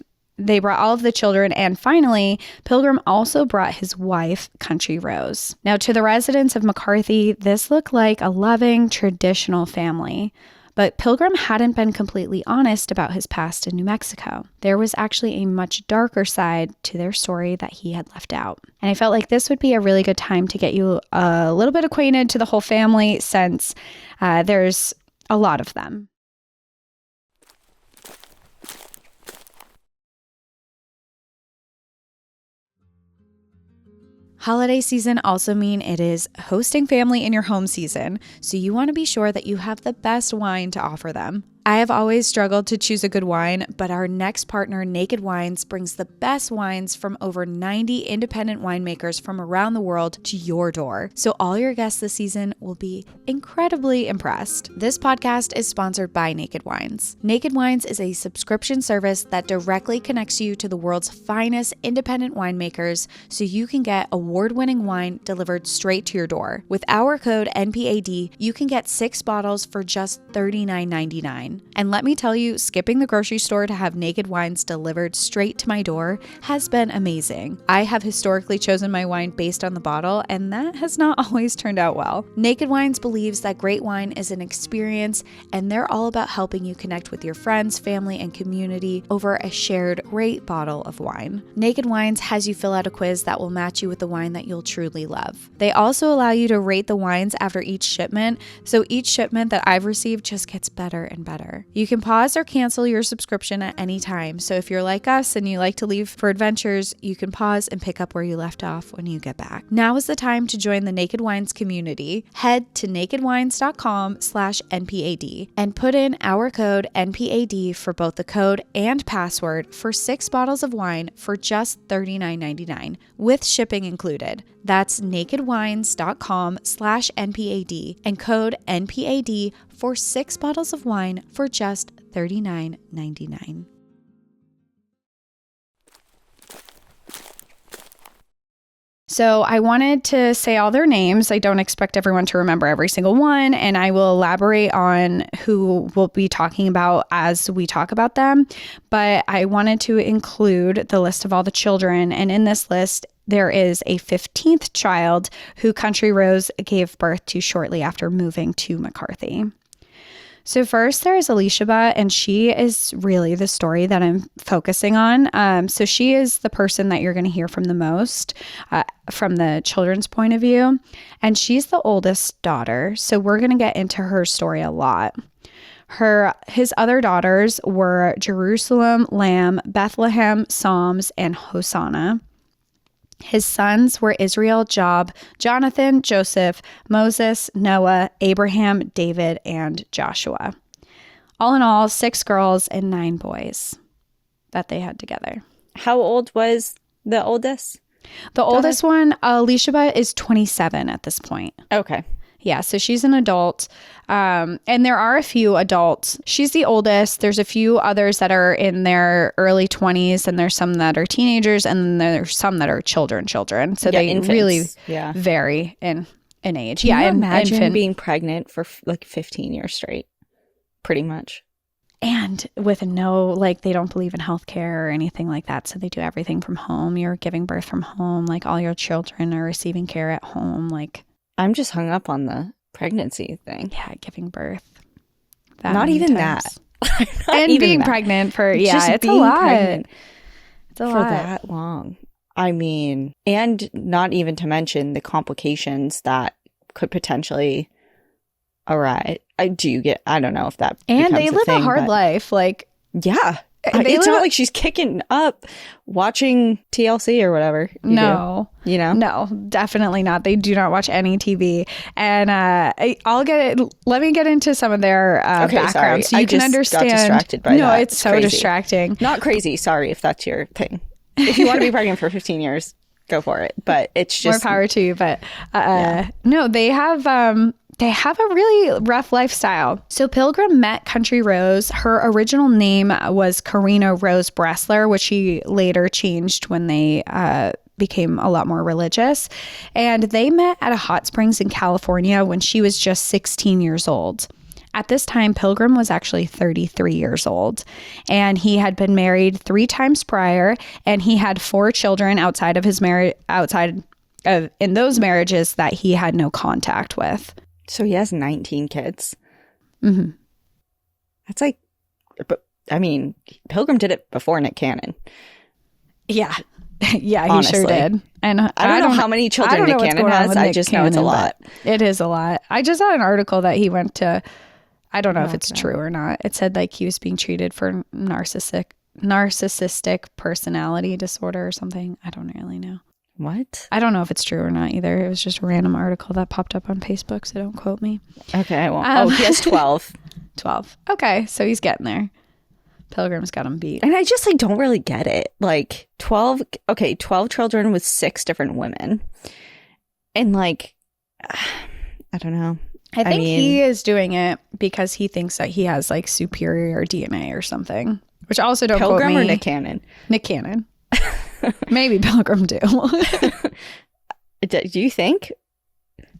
finally, Pilgrim also brought his wife, Country Rose. Now, to the residents of McCarthy, this looked like a loving, traditional family. But Pilgrim hadn't been completely honest about his past in New Mexico. There was actually a much darker side to their story that he had left out. And I felt like this would be a really good time to get you a little bit acquainted to the whole family, since there's a lot of them. Holiday season also mean it is hosting family in your home season, so you want to be sure that you have the best wine to offer them. I have always struggled to choose a good wine, but our next partner, Naked Wines, brings the best wines from over 90 independent winemakers from around the world to your door. So all your guests this season will be incredibly impressed. This podcast is sponsored by Naked Wines. Naked Wines is a subscription service that directly connects you to the world's finest independent winemakers, so you can get award-winning wine delivered straight to your door. With our code NPAD, you can get 6 bottles for just $39.99. And let me tell you, skipping the grocery store to have Naked Wines delivered straight to my door has been amazing. I have historically chosen my wine based on the bottle, and that has not always turned out well. Naked Wines believes that great wine is an experience, and they're all about helping you connect with your friends, family, and community over a shared great bottle of wine. Naked Wines has you fill out a quiz that will match you with the wine that you'll truly love. They also allow you to rate the wines after each shipment, so each shipment that I've received just gets better and better. You can pause or cancel your subscription at any time. So if you're like us and you like to leave for adventures, you can pause and pick up where you left off when you get back. Now is the time to join the Naked Wines community. Head to nakedwines.com/NPAD and put in our code NPAD for both the code and password for 6 bottles of wine for just $39.99 with shipping included. That's nakedwines.com/NPAD and code NPAD for 6 bottles of wine for just $39.99. So I wanted to say all their names. I don't expect everyone to remember every single one, and I will elaborate on who we'll be talking about as we talk about them. But I wanted to include the list of all the children, and in this list, there is a 15th child who Country Rose gave birth to shortly after moving to McCarthy. So first there is Elias, and she is really the story that I'm focusing on. So she is the person that you're going to hear from the most from the children's point of view. And she's the oldest daughter. So we're going to get into her story a lot. His other daughters were Jerusalem, Lamb, Bethlehem, Psalms, and Hosanna. His sons were Israel, Job, Jonathan, Joseph, Moses, Noah, Abraham, David, and Joshua. All in all, 6 girls and 9 boys that they had together. How old was the oldest? The oldest one, Elias, is 27 at this point. Okay. Yeah, so she's an adult. And there are a few adults. She's the oldest. There's a few others that are in their early 20s, and there's some that are teenagers, and then there's some that are children. So they infants. Really vary in age. Can you imagine being pregnant for like 15 years straight? Pretty much. And with they don't believe in healthcare or anything like that. So they do everything from home. You're giving birth from home. Like all your children are receiving care at home. Like, I'm just hung up on the pregnancy thing. Yeah, giving birth. Not even times. That. And even being pregnant for, it's a lot. It's a lot. For that long. I mean, and not even to mention the complications that could potentially arise. I don't know if that and they live thing, a hard life. Like, yeah. It's not like she's kicking up watching TLC or whatever. No. You know? No, definitely not. They do not watch any TV. And let me get into some of their backgrounds. Sorry. So you can understand. Got distracted by that. No, it's so crazy. Distracting. Not crazy. Sorry if that's your thing. If you want to be pregnant for 15 years, go for it. But it's just. More power to you. But no, they have a really rough lifestyle. So Pilgrim met Country Rose. Her original name was Karina Rose Bressler, which she later changed when they became a lot more religious. And they met at a hot springs in California when she was just 16 years old. At this time, Pilgrim was actually 33 years old, and he had been married 3 times prior, and he had 4 children outside of his marriage, in those marriages that he had no contact with. So he has 19 kids. Mm-hmm. That's like, I mean, Pilgrim did it before Nick Cannon. Yeah. Yeah, he Honestly. Sure did. And I don't know how many children Nick Cannon has. I just know it's a lot. It is a lot. I just saw an article that he went to, I don't know if it's true or not. It said like he was being treated for narcissistic personality disorder or something. I don't really know. What? I don't know if it's true or not either. It was just a random article that popped up on Facebook, so don't quote me. Okay, I won't. He has 12. 12. Okay, so he's getting there. Pilgrim's got him beat. And I just like don't really get it. Like 12 children with 6 different women. And like, I don't know. I think he is doing it because he thinks that he has like superior DNA or something. Which also don't Pilgrim quote me. or Nick Cannon? Nick Cannon. Maybe Pilgrim do. Do you think?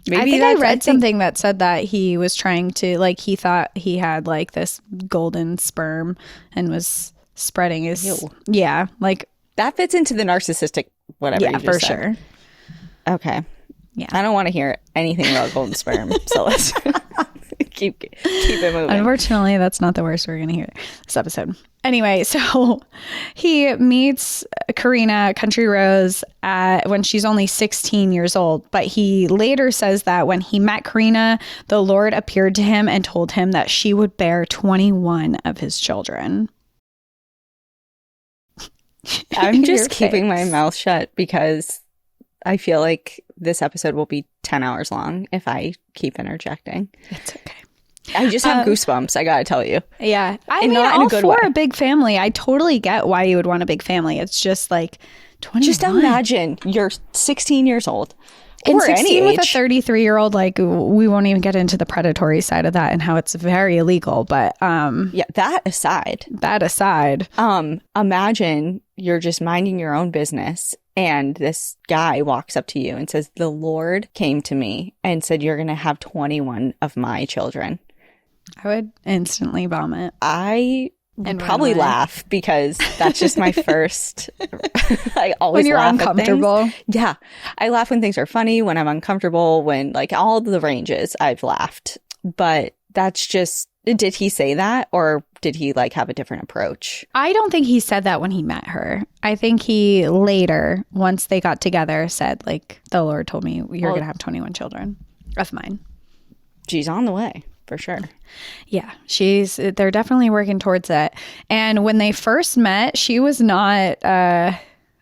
Maybe I think I read something that said that he was trying to, like, he thought he had like this golden sperm and was spreading his. Ew. Yeah, like that fits into the narcissistic whatever. Yeah, you just for said. sure. Okay. Yeah, I don't want to hear anything about golden sperm, so let's keep it moving. Unfortunately, that's not the worst we're going to hear this episode. Anyway, so he meets Karina Country Rose when she's only 16 years old. But he later says that when he met Karina, the Lord appeared to him and told him that she would bear 21 of his children. I'm just keeping my mouth shut because I feel like this episode will be 10 hours long if I keep interjecting. It's okay. I just have goosebumps, I gotta tell you. Yeah. I mean, not in a good way. A big family. I totally get why you would want a big family. It's just like 21. Just imagine you're 16 years old. And or 16 any with age. A 33-year-old, like, we won't even get into the predatory side of that and how it's very illegal. But yeah, that aside. Imagine you're just minding your own business and this guy walks up to you and says, the Lord came to me and said, you're going to have 21 of my children. I would instantly vomit. I would probably laugh because that's just my first. I always when you're laugh uncomfortable. At things. Yeah. I laugh when things are funny, when I'm uncomfortable, when like all the ranges I've laughed. But that's just, did he say that or did he like have a different approach? I don't think he said that when he met her. I think he later, once they got together, said like, the Lord told me you're going to have 21 children of mine. She's on the way. For sure. Yeah, they're definitely working towards it. And when they first met, she was not,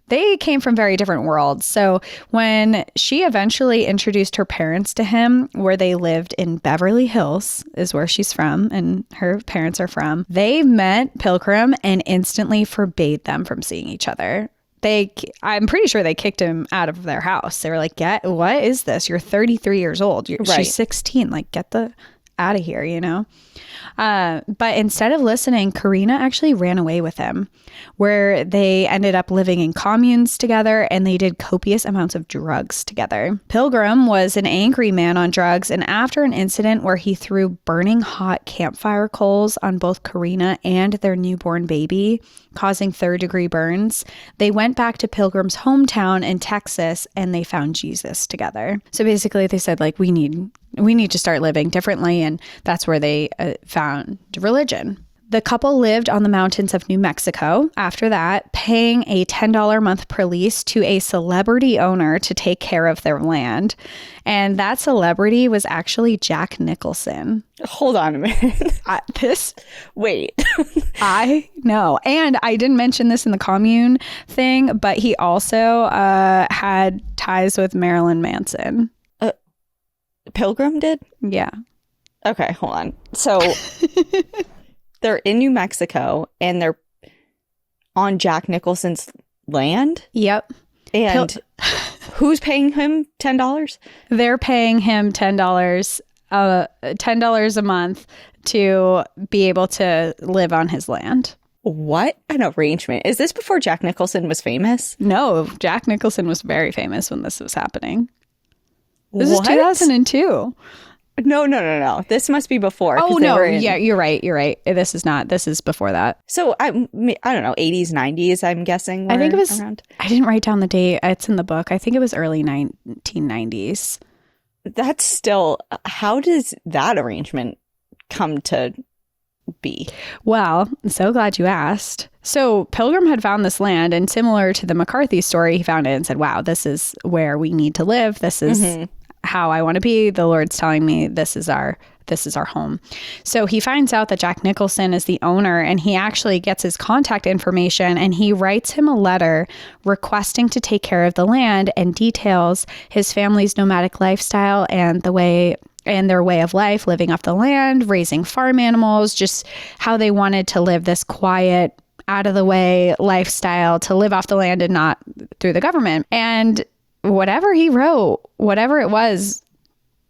they came from very different worlds. So when she eventually introduced her parents to him, where they lived in Beverly Hills, is where she's from, and her parents are from, they met Pilgrim and instantly forbade them from seeing each other. I'm pretty sure they kicked him out of their house. They were like, what is this? You're 33 years old. She's 16. Like, get the out of here, you know? But instead of listening, Karina actually ran away with him, where they ended up living in communes together and they did copious amounts of drugs together. Pilgrim was an angry man on drugs, and after an incident where he threw burning hot campfire coals on both Karina and their newborn baby, causing third-degree burns, they went back to Pilgrim's hometown in Texas and they found Jesus together. So basically they said, like, we need to start living differently, and that's where they found religion. The couple lived on the mountains of New Mexico after that, paying a $10 a month per lease to a celebrity owner to take care of their land. And that celebrity was actually Jack Nicholson. Hold on a minute. Wait. I know. And I didn't mention this in the commune thing, but he also had ties with Marilyn Manson. Pilgrim did? Yeah. Okay, hold on. So they're in New Mexico and they're on Jack Nicholson's land? Yep. And who's paying him $10? They're paying him $10 a month to be able to live on his land. What an arrangement. Is this before Jack Nicholson was famous? No, Jack Nicholson was very famous when this was happening. This What? is 2002. No. This must be before. Oh, no. Yeah, you're right. This is not. This is before that. So I don't know, 80s, 90s, I'm guessing. I think it was around. I didn't write down the date. It's in the book. I think it was early 1990s. That's still, how does that arrangement come to be? Well, I'm so glad you asked. So Pilgrim had found this land, and similar to the McCarthy story, he found it and said, wow, this is where we need to live. This is how I want to be. The Lord's telling me this is our home. So he finds out that Jack Nicholson is the owner, and he actually gets his contact information, and he writes him a letter requesting to take care of the land and details his family's nomadic lifestyle and their way of life, living off the land, raising farm animals, just how they wanted to live this quiet, out of the way lifestyle, to live off the land and not through the government. And whatever he wrote, whatever it was,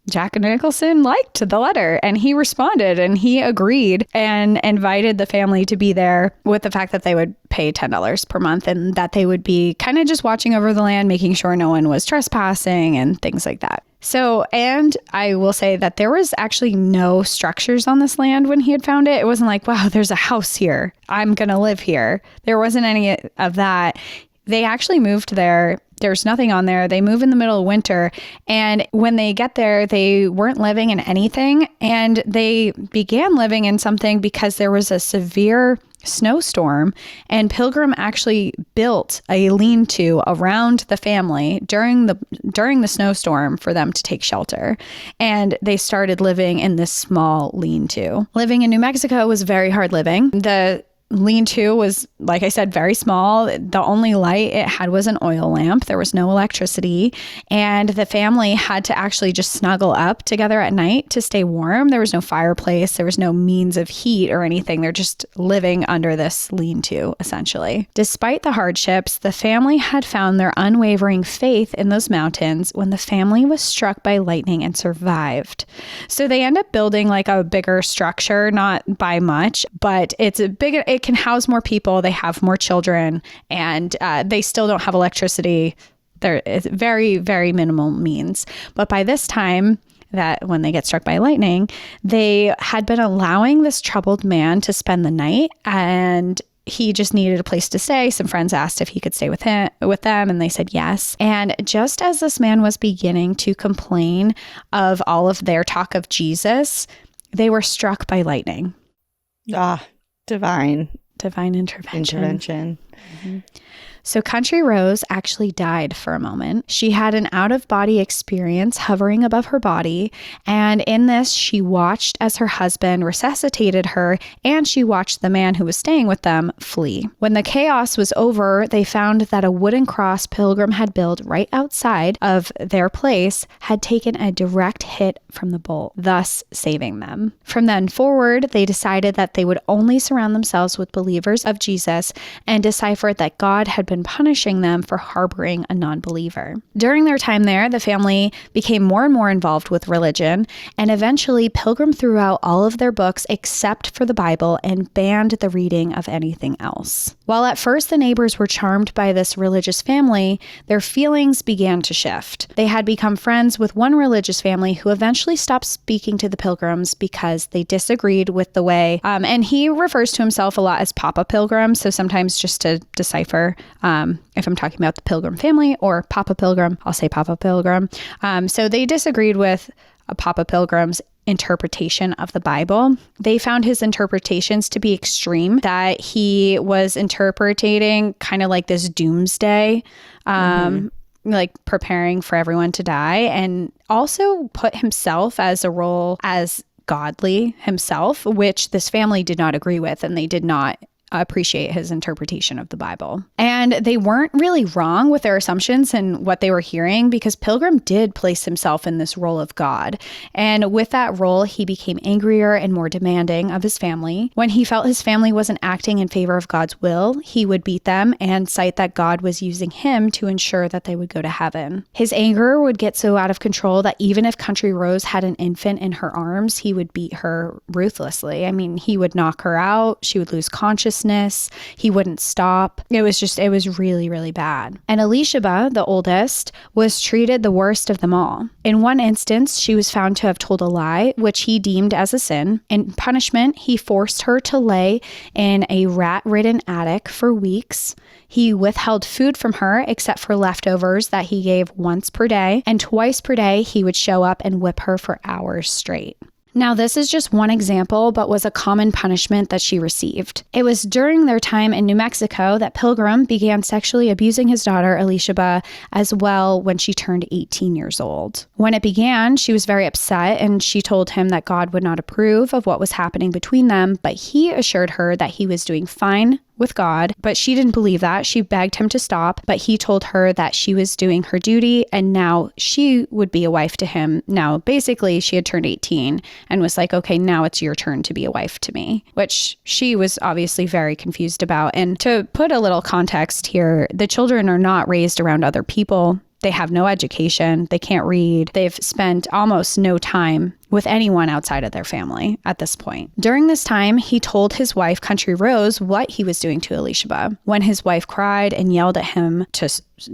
Jack Nicholson liked the letter, and he responded, and he agreed and invited the family to be there, with the fact that they would pay $10 per month and that they would be kind of just watching over the land, making sure no one was trespassing and things like that. So, and I will say that there was actually no structures on this land when he had found it. It wasn't like, wow, there's a house here, I'm going to live here. There wasn't any of that. They actually moved there. There's nothing on there. They move in the middle of winter. And when they get there, they weren't living in anything. And they began living in something because there was a severe snowstorm. And Pilgrim actually built a lean-to around the family during the snowstorm for them to take shelter. And they started living in this small lean-to. Living in New Mexico was very hard living. The lean-to was, like I said, very small. The only light it had was an oil lamp. There was no electricity. And the family had to actually just snuggle up together at night to stay warm. There was no fireplace. There was no means of heat or anything. They're just living under this lean-to, essentially. Despite the hardships, the family had found their unwavering faith in those mountains when the family was struck by lightning and survived. So they end up building like a bigger structure, not by much, but it's a bigger. It can house more people. They have more children, and they still don't have electricity. There is very, very minimal means. But by this time, that when they get struck by lightning, they had been allowing this troubled man to spend the night, and he just needed a place to stay. Some friends asked if he could stay with them, and they said yes. And just as this man was beginning to complain of all of their talk of Jesus, they were struck by lightning. Divine intervention. Mm-hmm. So Country Rose actually died for a moment. She had an out-of-body experience hovering above her body, and in this, she watched as her husband resuscitated her, and she watched the man who was staying with them flee. When the chaos was over, they found that a wooden cross Pilgrim had built right outside of their place had taken a direct hit from the bolt, thus saving them. From then forward, they decided that they would only surround themselves with believers of Jesus, and deciphered that God had been punishing them for harboring a non-believer. During their time there, the family became more and more involved with religion, and eventually Pilgrim threw out all of their books except for the Bible and banned the reading of anything else. While at first the neighbors were charmed by this religious family, their feelings began to shift. They had become friends with one religious family who eventually stopped speaking to the Pilgrims because they disagreed with the way, and he refers to himself a lot as Papa Pilgrim, so sometimes just to decipher if I'm talking about the Pilgrim family or Papa Pilgrim, I'll say Papa Pilgrim. So they disagreed with Papa Pilgrim's interpretation of the Bible. They found his interpretations to be extreme, that he was interpreting kind of like this doomsday, like preparing for everyone to die, and also put himself as a role as godly himself, which this family did not agree with, and they did not appreciate his interpretation of the Bible. And they weren't really wrong with their assumptions and what they were hearing, because Pilgrim did place himself in this role of God. And with that role, he became angrier and more demanding of his family. When he felt his family wasn't acting in favor of God's will, he would beat them and cite that God was using him to ensure that they would go to heaven. His anger would get so out of control that even if Country Rose had an infant in her arms, he would beat her ruthlessly. I mean, he would knock her out. She would lose consciousness. nervousness. He wouldn't stop. It was really, really bad. And Elisheba, the oldest, was treated the worst of them all. In one instance, she was found to have told a lie, which he deemed as a sin. In punishment, he forced her to lay in a rat-ridden attic for weeks. He withheld food from her except for leftovers that he gave once per day, and twice per day he would show up and whip her for hours straight. Now, this is just one example, but was a common punishment that she received. It was during their time in New Mexico that Pilgrim began sexually abusing his daughter, Elisheba, as well when she turned 18 years old. When it began, she was very upset, and she told him that God would not approve of what was happening between them, but he assured her that he was doing fine with God, but she didn't believe that. She begged him to stop, but he told her that she was doing her duty and now she would be a wife to him. Now, basically, she had turned 18 and was like, okay, now it's your turn to be a wife to me, which she was obviously very confused about. And to put a little context here, the children are not raised around other people. They have no education. They can't read. They've spent almost no time with anyone outside of their family at this point. During this time, he told his wife, Country Rose, what he was doing to Elisheba. When his wife cried and yelled at him to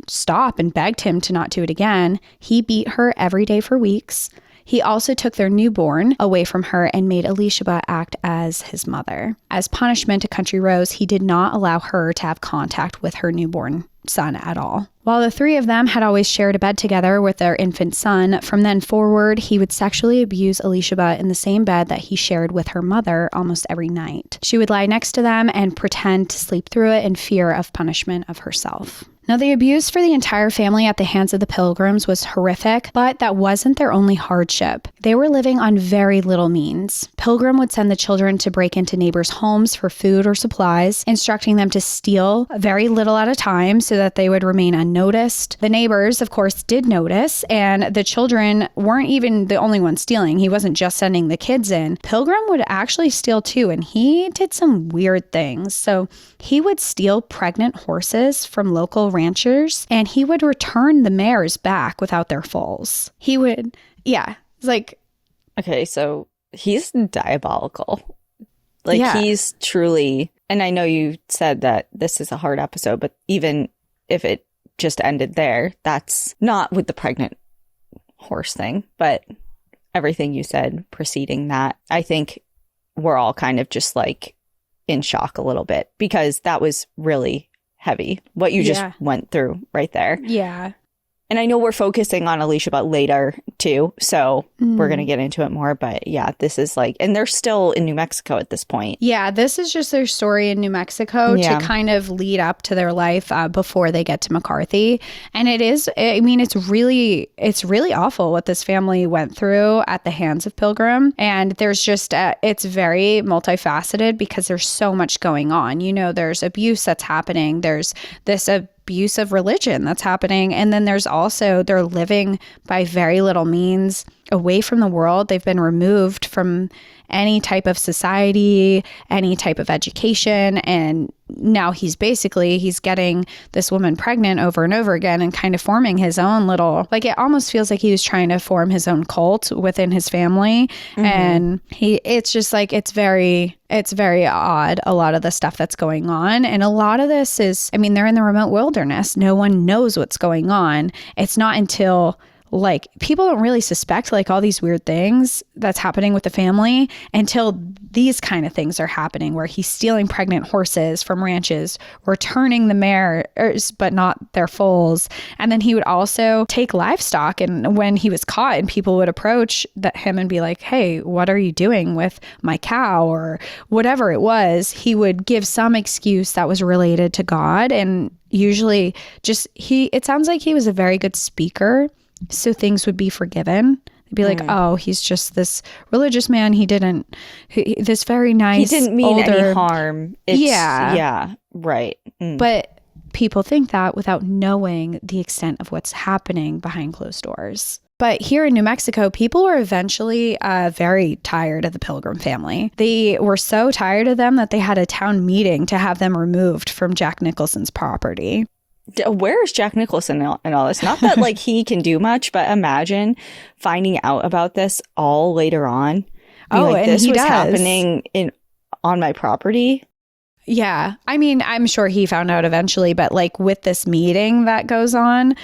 stop and begged him to not do it again, he beat her every day for weeks. He also took their newborn away from her and made Elisheba act as his mother. As punishment to Country Rose, he did not allow her to have contact with her newborn son at all. While the three of them had always shared a bed together with their infant son, from then forward, he would sexually abuse Elisheba in the same bed that he shared with her mother almost every night. She would lie next to them and pretend to sleep through it in fear of punishment of herself. Now, the abuse for the entire family at the hands of the Pilgrims was horrific, but that wasn't their only hardship. They were living on very little means. Pilgrim would send the children to break into neighbors' homes for food or supplies, instructing them to steal very little at a time so that they would remain unnoticed. The neighbors, of course, did notice, and the children weren't even the only ones stealing. He wasn't just sending the kids in. Pilgrim would actually steal too, and he did some weird things. So he would steal pregnant horses from local ranchers, and he would return the mares back without their foals. He would, it's like... Okay, so he's diabolical. He's truly... And I know you said that this is a hard episode, but even if it just ended there, that's not with the pregnant horse thing, but everything you said preceding that, I think we're all kind of just like in shock a little bit, because that was really heavy, what you just went through right there. Yeah. And I know we're focusing on Elisheba later too, so we're going to get into it more. But yeah, this is like, and they're still in New Mexico at this point. Yeah, this is just their story in New Mexico to kind of lead up to their life before they get to McCarthy. And it is, I mean, it's really awful what this family went through at the hands of Pilgrim. And there's just, it's very multifaceted because there's so much going on. You know, there's abuse that's happening. There's this abuse of religion that's happening. And then there's also, they're living by very little means away from the world. They've been removed from any type of society, any type of education. And now he's getting this woman pregnant over and over again and kind of forming his own little, like, it almost feels like he was trying to form his own cult within his family. And it's just like, it's very odd, a lot of the stuff that's going on. And a lot of this is, I mean, they're in the remote wilderness. No one knows what's going on. It's not until, like, people don't really suspect like all these weird things that's happening with the family until these kind of things are happening, where he's stealing pregnant horses from ranches, returning the mares, but not their foals. And then he would also take livestock. And when he was caught and people would approach him and be like, hey, what are you doing with my cow? Or whatever it was, he would give some excuse that was related to God. And usually just, it sounds like he was a very good speaker, so things would be forgiven. They'd be like, oh, he's just this religious man. This very nice, he didn't mean any harm. Yeah, right. But people think that without knowing the extent of what's happening behind closed doors. But here in New Mexico, people were eventually very tired of the Pilgrim family. They were so tired of them that they had a town meeting to have them removed from Jack Nicholson's property. Where is Jack Nicholson and all this? Not that like he can do much, but imagine finding out about this all later on. And this he was does. happening on my property. Yeah. I mean, I'm sure he found out eventually, but like with this meeting that goes on,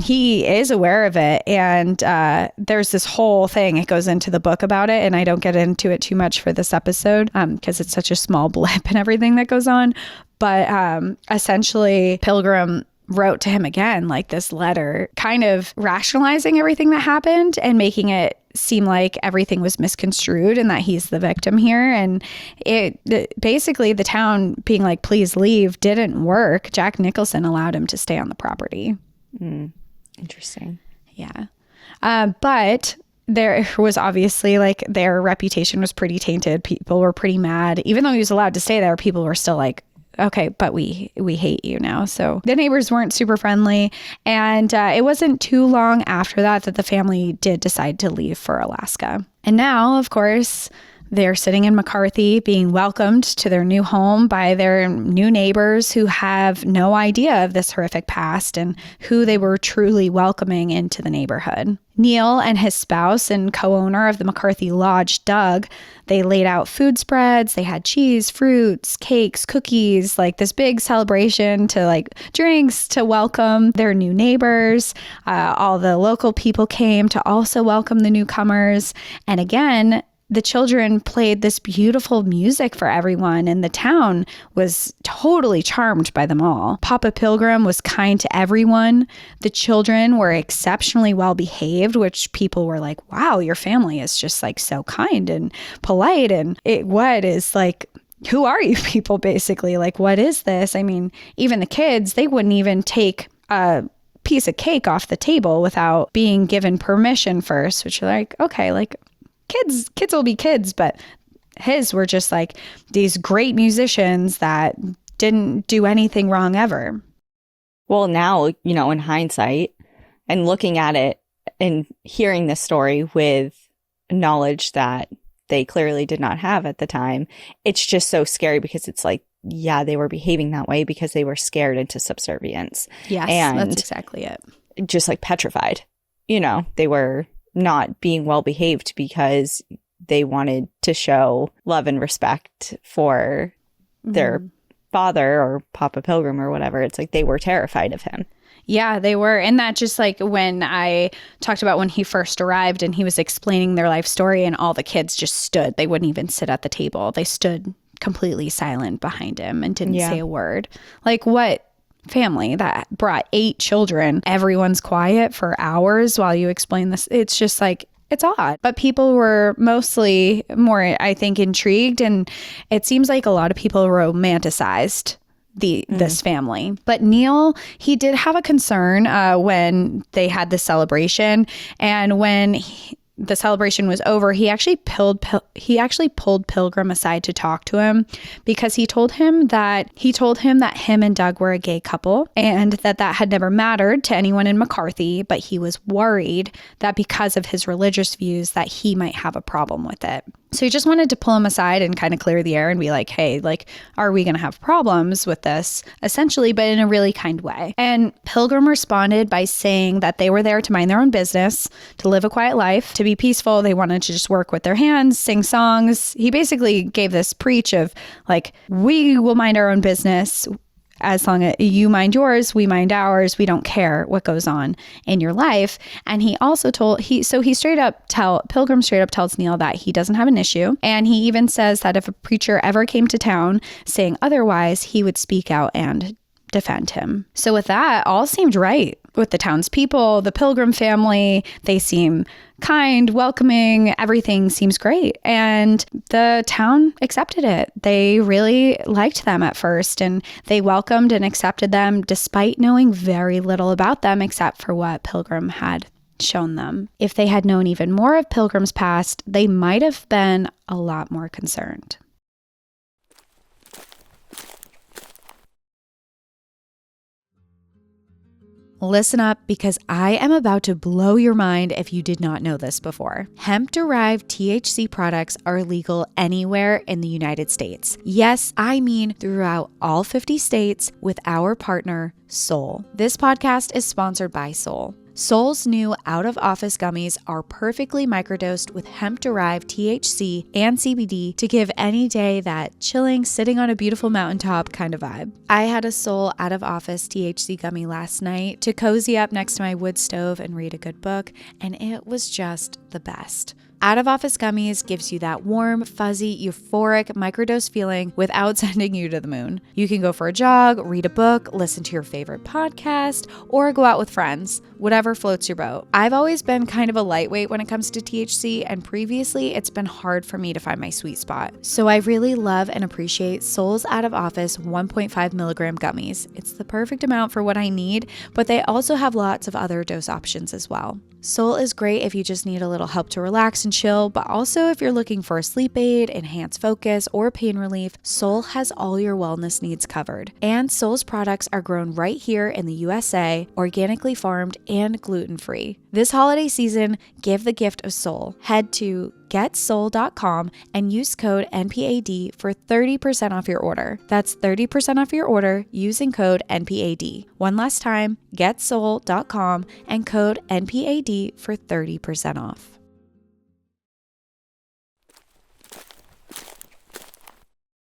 he is aware of it. And there's this whole thing. It goes into the book about it. And I don't get into it too much for this episode because it's such a small blip and everything that goes on. But essentially, Pilgrim wrote to him again, like this letter, kind of rationalizing everything that happened and making it seem like everything was misconstrued and that he's the victim here. And basically the town being like, please leave, didn't work. Jack Nicholson allowed him to stay on the property. Interesting. Yeah. But there was obviously like their reputation was pretty tainted. People were pretty mad. Even though he was allowed to stay there, people were still like, okay, but we hate you now. So the neighbors weren't super friendly. And it wasn't too long after that the family did decide to leave for Alaska. And now, of course, they're sitting in McCarthy being welcomed to their new home by their new neighbors who have no idea of this horrific past and who they were truly welcoming into the neighborhood. Neil and his spouse and co-owner of the McCarthy Lodge, Doug, they laid out food spreads. They had cheese, fruits, cakes, cookies, like this big celebration to like drinks to welcome their new neighbors. All the local people came to also welcome the newcomers. And again, the children played this beautiful music for everyone, and the town was totally charmed by them all. Papa Pilgrim was kind to everyone. The children were exceptionally well behaved, which people were like, wow, your family is just like so kind and polite. And what is like, who are you people, basically? Like, what is this? I mean, even the kids, they wouldn't even take a piece of cake off the table without being given permission first, which are like, okay, like, kids will be kids, but his were just like these great musicians that didn't do anything wrong ever. Well, now, in hindsight and looking at it and hearing this story with knowledge that they clearly did not have at the time, it's just so scary because it's like, yeah, they were behaving that way because they were scared into subservience. Yes, and that's exactly it. Just like petrified. They were not being well behaved because they wanted to show love and respect for their father or Papa Pilgrim or whatever. It's like they were terrified of him. Yeah, they were. And that just like when I talked about when he first arrived and he was explaining their life story and all the kids just stood. They wouldn't even sit at the table. They stood completely silent behind him and didn't say a word. Like, what family that brought 8 children, everyone's quiet for hours while you explain this? It's just like, it's odd. But people were mostly more, I think, intrigued. And it seems like a lot of people romanticized this family. But Neil, he did have a concern when they had the celebration. And when the celebration was over, he actually pulled Pilgrim aside to talk to him because he told him that him and Doug were a gay couple and that had never mattered to anyone in McCarthy, but he was worried that because of his religious views that he might have a problem with it. So he just wanted to pull him aside and kind of clear the air and be like, hey, like, are we going to have problems with this? Essentially, but in a really kind way. And Pilgrim responded by saying that they were there to mind their own business, to live a quiet life, to be peaceful. They wanted to just work with their hands, sing songs. He basically gave this preach of like, we will mind our own business. As long as you mind yours, we mind ours. We don't care what goes on in your life. And he also Pilgrim straight up tells Neil that he doesn't have an issue. And he even says that if a preacher ever came to town saying otherwise, he would speak out and defend him. So with that, all seemed right with the townspeople, the Pilgrim family. They seem kind, welcoming, everything seems great. And the town accepted it. They really liked them at first, and they welcomed and accepted them despite knowing very little about them except for what Pilgrim had shown them. If they had known even more of Pilgrim's past, they might have been a lot more concerned. Listen up, because I am about to blow your mind if you did not know this before. Hemp-derived THC products are legal anywhere in the United States. Yes, I mean throughout all 50 states with our partner, Soul. This podcast is sponsored by Soul. Soul's new out-of-office gummies are perfectly microdosed with hemp-derived THC and CBD to give any day that chilling, sitting on a beautiful mountaintop kind of vibe. I had a Soul out-of-office THC gummy last night to cozy up next to my wood stove and read a good book, and it was just the best. Out-of-office gummies gives you that warm, fuzzy, euphoric microdose feeling without sending you to the moon. You can go for a jog, read a book, listen to your favorite podcast, or go out with friends, whatever floats your boat. I've always been kind of a lightweight when it comes to THC, and previously it's been hard for me to find my sweet spot. So I really love and appreciate Soul's out-of-office 1.5 milligram gummies. It's the perfect amount for what I need, but they also have lots of other dose options as well. Soul is great if you just need a little help to relax and chill, but also if you're looking for a sleep aid, enhanced focus, or pain relief, Soul has all your wellness needs covered. And Soul's products are grown right here in the USA, organically farmed and gluten-free. This holiday season, give the gift of Soul. Head to getsoul.com and use code NPAD for 30% off your order. That's 30% off your order using code NPAD. One last time, getsoul.com and code NPAD for 30% off.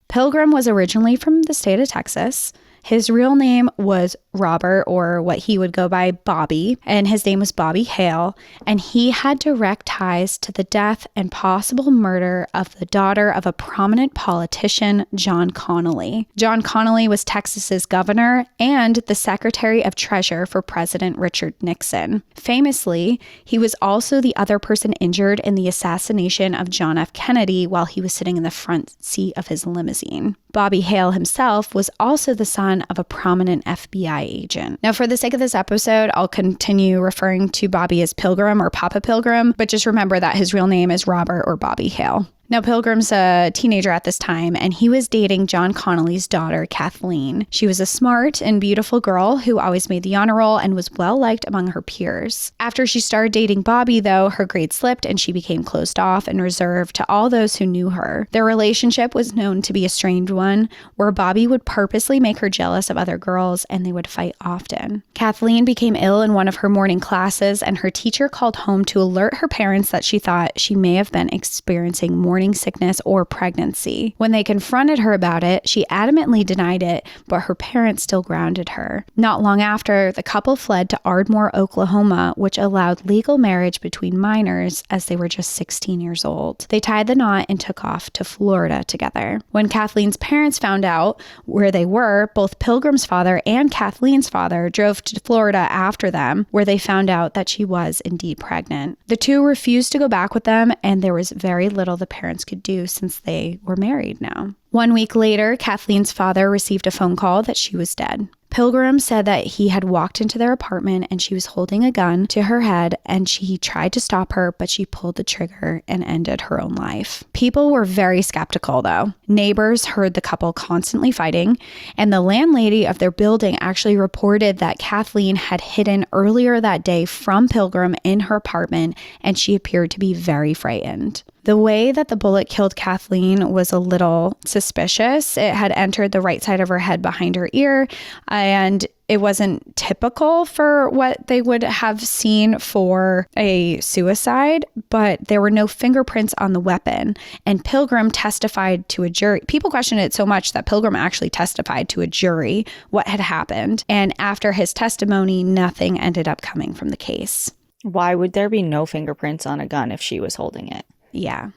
Pilgrim was originally from the state of Texas. His real name was Robert, or what he would go by Bobby, and his name was Bobby Hale, and he had direct ties to the death and possible murder of the daughter of a prominent politician, John Connally. John Connally was Texas's governor and the Secretary of Treasury for President Richard Nixon. Famously, he was also the other person injured in the assassination of John F. Kennedy while he was sitting in the front seat of his limousine. Bobby Hale himself was also the son of a prominent FBI agent. Now, for the sake of this episode, I'll continue referring to Bobby as Pilgrim or Papa Pilgrim, but just remember that his real name is Robert or Bobby Hale. Now, Pilgrim's a teenager at this time, and he was dating John Connally's daughter, Kathleen. She was a smart and beautiful girl who always made the honor roll and was well-liked among her peers. After she started dating Bobby, though, her grades slipped and she became closed off and reserved to all those who knew her. Their relationship was known to be a strained one, where Bobby would purposely make her jealous of other girls, and they would fight often. Kathleen became ill in one of her morning classes, and her teacher called home to alert her parents that she thought she may have been experiencing morning sickness or pregnancy. When they confronted her about it, she adamantly denied it, but her parents still grounded her. Not long after, the couple fled to Ardmore, Oklahoma, which allowed legal marriage between minors as they were just 16 years old. They tied the knot and took off to Florida together. When Kathleen's parents found out where they were, both Pilgrim's father and Kathleen's father drove to Florida after them, where they found out that she was indeed pregnant. The two refused to go back with them, and there was very little the parents could do since they were married now. 1 week later, Kathleen's father received a phone call that she was dead. Pilgrim said that he had walked into their apartment and she was holding a gun to her head, and he tried to stop her, but she pulled the trigger and ended her own life. People were very skeptical, though. Neighbors heard the couple constantly fighting, and the landlady of their building actually reported that Kathleen had hidden earlier that day from Pilgrim in her apartment, and she appeared to be very frightened. The way that the bullet killed Kathleen was a little suspicious. It had entered the right side of her head behind her ear, and it wasn't typical for what they would have seen for a suicide, but there were no fingerprints on the weapon. And Pilgrim testified to a jury. People questioned it so much that Pilgrim actually testified to a jury what had happened. And after his testimony, nothing ended up coming from the case. Why would there be no fingerprints on a gun if she was holding it? Yeah.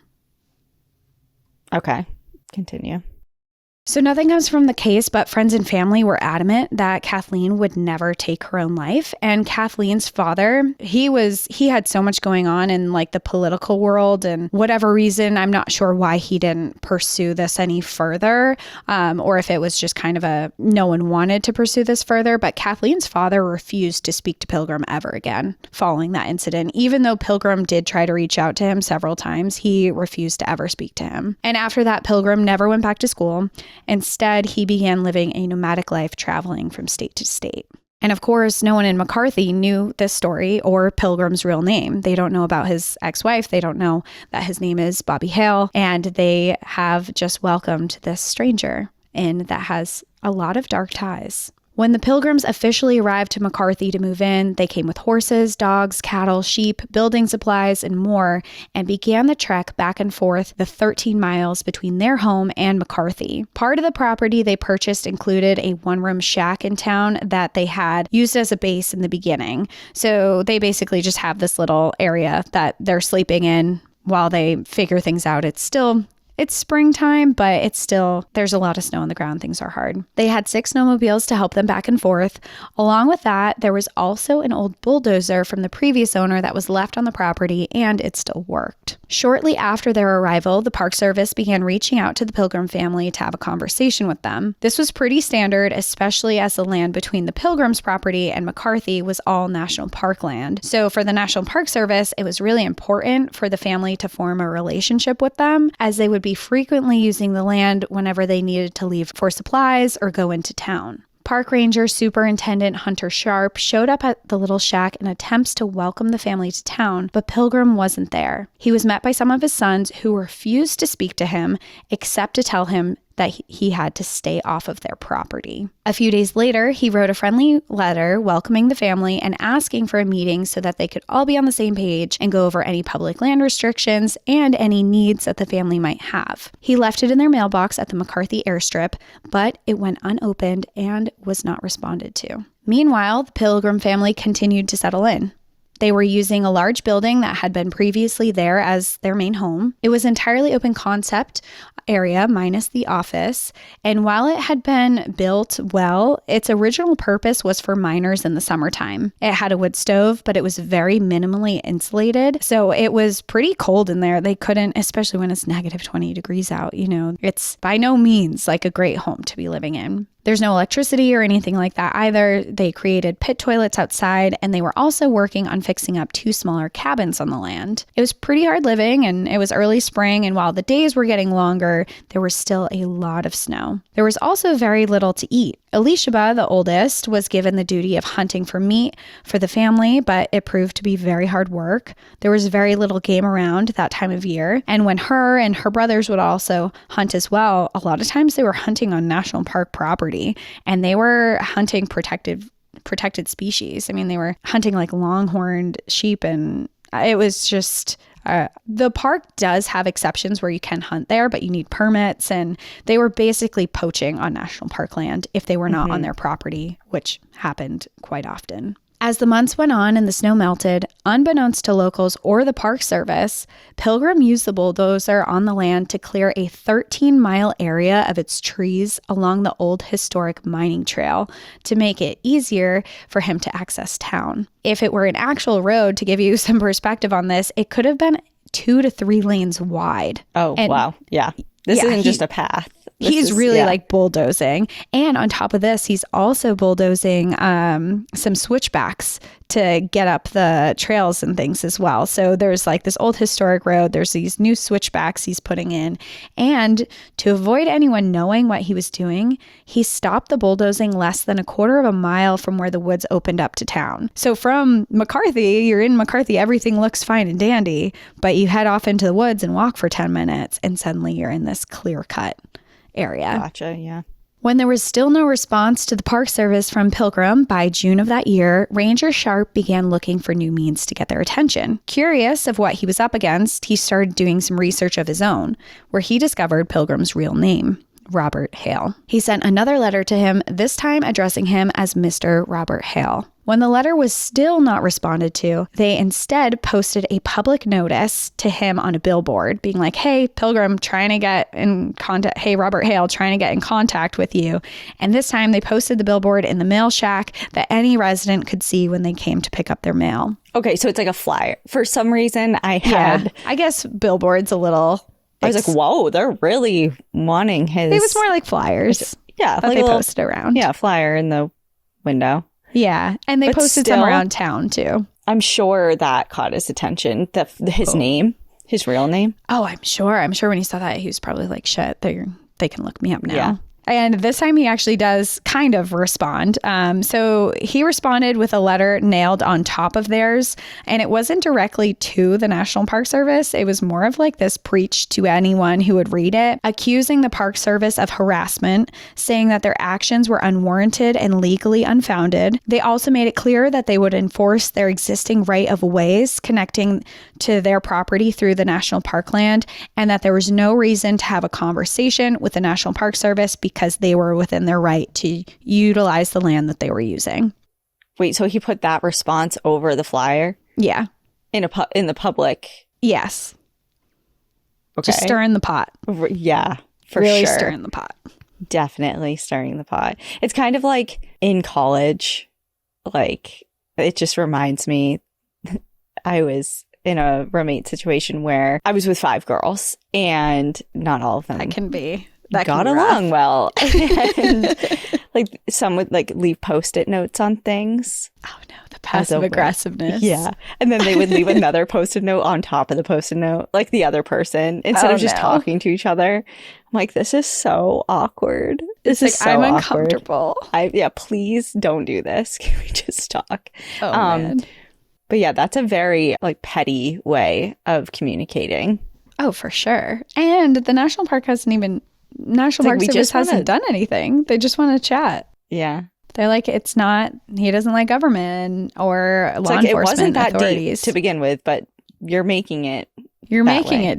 Okay, continue. So nothing comes from the case, but friends and family were adamant that Kathleen would never take her own life. And Kathleen's father, he had so much going on in like the political world, and whatever reason, I'm not sure why he didn't pursue this any further, or if it was just kind of no one wanted to pursue this further. But Kathleen's father refused to speak to Pilgrim ever again following that incident. Even though Pilgrim did try to reach out to him several times, he refused to ever speak to him. And after that, Pilgrim never went back to school. Instead, he began living a nomadic life, traveling from state to state. And of course, no one in McCarthy knew this story or Pilgrim's real name. They don't know about his ex-wife. They don't know that his name is Bobby Hale. And they have just welcomed this stranger in that has a lot of dark ties. When the Pilgrims officially arrived to McCarthy to move in, they came with horses, dogs, cattle, sheep, building supplies, and more, and began the trek back and forth the 13 miles between their home and McCarthy. Part of the property they purchased included a one-room shack in town that they had used as a base in the beginning. So they basically just have this little area that they're sleeping in while they figure things out. It's springtime, but there's a lot of snow on the ground. Things are hard. They had 6 snowmobiles to help them back and forth. Along with that, there was also an old bulldozer from the previous owner that was left on the property, and it still worked. Shortly after their arrival, the Park Service began reaching out to the Pilgrim family to have a conversation with them. This was pretty standard, especially as the land between the Pilgrims' property and McCarthy was all national park land. So for the National Park Service, it was really important for the family to form a relationship with them, as they would be frequently using the land whenever they needed to leave for supplies or go into town. Park Ranger Superintendent Hunter Sharp showed up at the little shack in attempts to welcome the family to town, but Pilgrim wasn't there. He was met by some of his sons who refused to speak to him, except to tell him that he had to stay off of their property. A few days later, he wrote a friendly letter welcoming the family and asking for a meeting so that they could all be on the same page and go over any public land restrictions and any needs that the family might have. He left it in their mailbox at the McCarthy airstrip, but it went unopened and was not responded to. Meanwhile, the Pilgrim family continued to settle in. They were using a large building that had been previously there as their main home. It was entirely open concept area minus the office, and while it had been built well, its original purpose was for miners in the summertime. It had a wood stove, but it was very minimally insulated, so it was pretty cold in there. They couldn't, especially when it's negative 20 degrees out, it's by no means like a great home to be living in. There's no electricity or anything like that either. They created pit toilets outside, and they were also working on fixing up 2 smaller cabins on the land. It was pretty hard living, and it was early spring, and while the days were getting longer, there was still a lot of snow. There was also very little to eat. Elishaba, the oldest, was given the duty of hunting for meat for the family, but it proved to be very hard work. There was very little game around that time of year, and when her and her brothers would also hunt as well, a lot of times they were hunting on national park property, and they were hunting protected species. I mean, they were hunting like longhorned sheep, and it was just... the park does have exceptions where you can hunt there, but you need permits, and they were basically poaching on national park land if they were not on their property, which happened quite often. As the months went on and the snow melted, unbeknownst to locals or the Park Service, Pilgrim used the bulldozer on the land to clear a 13-mile area of its trees along the old historic mining trail to make it easier for him to access town. If it were an actual road, to give you some perspective on this, it could have been 2 to 3 lanes wide. Oh, wow. Yeah. This isn't just a path. He's really like bulldozing. And on top of this, he's also bulldozing some switchbacks to get up the trails and things as well. So there's like this old historic road. There's these new switchbacks he's putting in. And to avoid anyone knowing what he was doing, he stopped the bulldozing less than a quarter of a mile from where the woods opened up to town. So from McCarthy, you're in McCarthy, everything looks fine and dandy, but you head off into the woods and walk for 10 minutes, and suddenly you're in this clear-cut area. Gotcha, yeah. When there was still no response to the Park Service from Pilgrim by June of that year, Ranger Sharp began looking for new means to get their attention. Curious of what he was up against, he started doing some research of his own, where he discovered Pilgrim's real name, Robert Hale. He sent another letter to him, this time addressing him as Mr. Robert Hale. When the letter was still not responded to, they instead posted a public notice to him on a billboard being like, hey, Pilgrim, trying to get in contact. Hey, Robert Hale, trying to get in contact with you. And this time they posted the billboard in the mail shack that any resident could see when they came to pick up their mail. Okay, so it's like a flyer. For some reason, I guess billboard's a little... I was like, whoa, they're really wanting his... It was more like flyers. Yeah. That like they posted around. Yeah, flyer in the window. Yeah, and they posted some around town, too. I'm sure that caught his attention, his name, his real name. Oh, I'm sure. I'm sure when he saw that, he was probably like, shit, they can look me up now. Yeah. And this time he actually does kind of respond. So he responded with a letter nailed on top of theirs. And it wasn't directly to the National Park Service. It was more of like this preach to anyone who would read it, accusing the Park Service of harassment, saying that their actions were unwarranted and legally unfounded. They also made it clear that they would enforce their existing right of ways connecting to their property through the national parkland, and that there was no reason to have a conversation with the National Park Service because they were within their right to utilize the land that they were using. Wait, so he put that response over the flyer? Yeah. In the public? Yes. Okay. Just stirring the pot. Yeah, for really sure. Stirring the pot. Definitely stirring the pot. It's kind of like in college, like it just reminds me, I was in a roommate situation where I was with 5 girls and not all of them that got along well. And like some would like leave Post-it notes on things. Oh no, the passive aggressiveness. Yeah. And then they would leave another Post-it note on top of the Post-it note, like the other person, instead of just talking to each other. I'm like, this is so awkward. This is so I'm awkward. uncomfortable. Please don't do this. Can we just talk? Oh, man. But yeah, that's a very like petty way of communicating. Oh, for sure. And the National Park Park Service hasn't done anything. They just want to chat. Yeah. They're like, he doesn't like government or law enforcement it wasn't that authorities. deep to begin with, but you're making it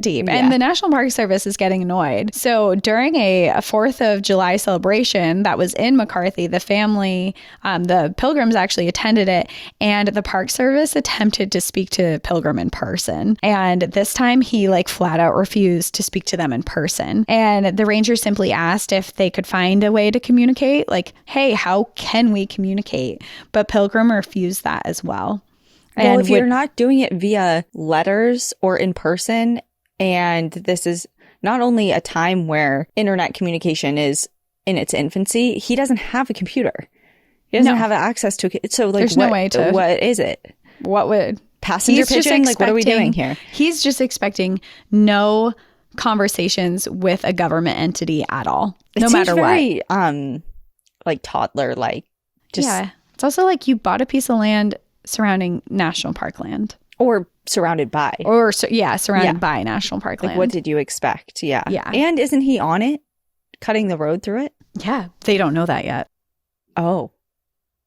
deep. Yeah. And the National Park Service is getting annoyed. So during a 4th of July celebration that was in McCarthy, the family, the Pilgrims actually attended it, and the Park Service attempted to speak to Pilgrim in person. And this time he like flat out refused to speak to them in person. And the Rangers simply asked if they could find a way to communicate, like, hey, how can we communicate? But Pilgrim refused that as well. Well, if you're not doing it via letters or in person, and this is not only a time where internet communication is in its infancy, he doesn't have a computer. He doesn't have access to it. So, like, what is it? What would passenger pigeon? Like, what are we doing here? He's just expecting no conversations with a government entity at all, no matter very, what. Like toddler, like just It's also like you bought a piece of land surrounding national park land, or surrounded by by national park land. Like, what did you expect? Yeah. And isn't he on it, cutting the road through it? Yeah, they don't know that yet. Oh,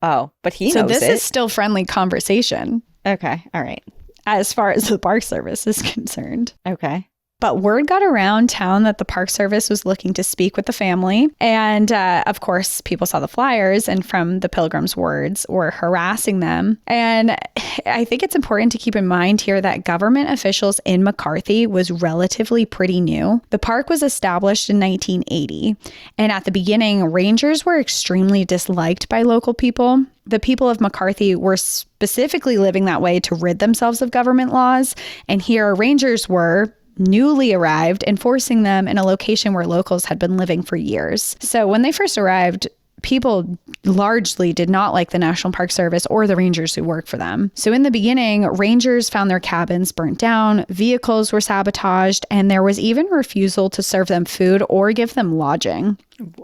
but he knows it. So this is still friendly conversation. Okay, all right. As far as the Park Service is concerned. Okay. But word got around town that the Park Service was looking to speak with the family. And of course, people saw the flyers and from the Pilgrims' words were harassing them. And I think it's important to keep in mind here that government officials in McCarthy was relatively pretty new. The park was established in 1980. And at the beginning, rangers were extremely disliked by local people. The people of McCarthy were specifically living that way to rid themselves of government laws. And here, rangers were newly arrived, enforcing them in a location where locals had been living for years. So when they first arrived, people largely did not like the National Park Service or the rangers who worked for them. So in the beginning, rangers found their cabins burnt down, vehicles were sabotaged, and there was even refusal to serve them food or give them lodging.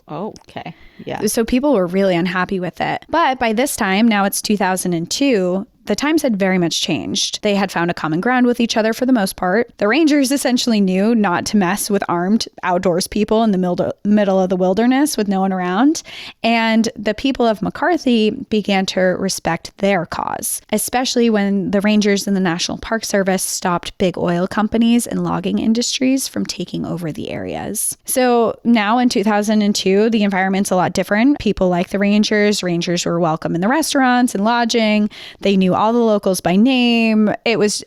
Oh, okay. Yeah. So people were really unhappy with it. But by this time, now it's 2002, the times had very much changed. They had found a common ground with each other for the most part. The rangers essentially knew not to mess with armed outdoors people in the middle of the wilderness with no one around. And the people of McCarthy began to respect their cause, especially when the rangers and the National Park Service stopped big oil companies and logging industries from taking over the areas. So now in 2002, the environment's a lot different. People like the rangers. Rangers were welcome in the restaurants and lodging. They knew all the locals by name. It was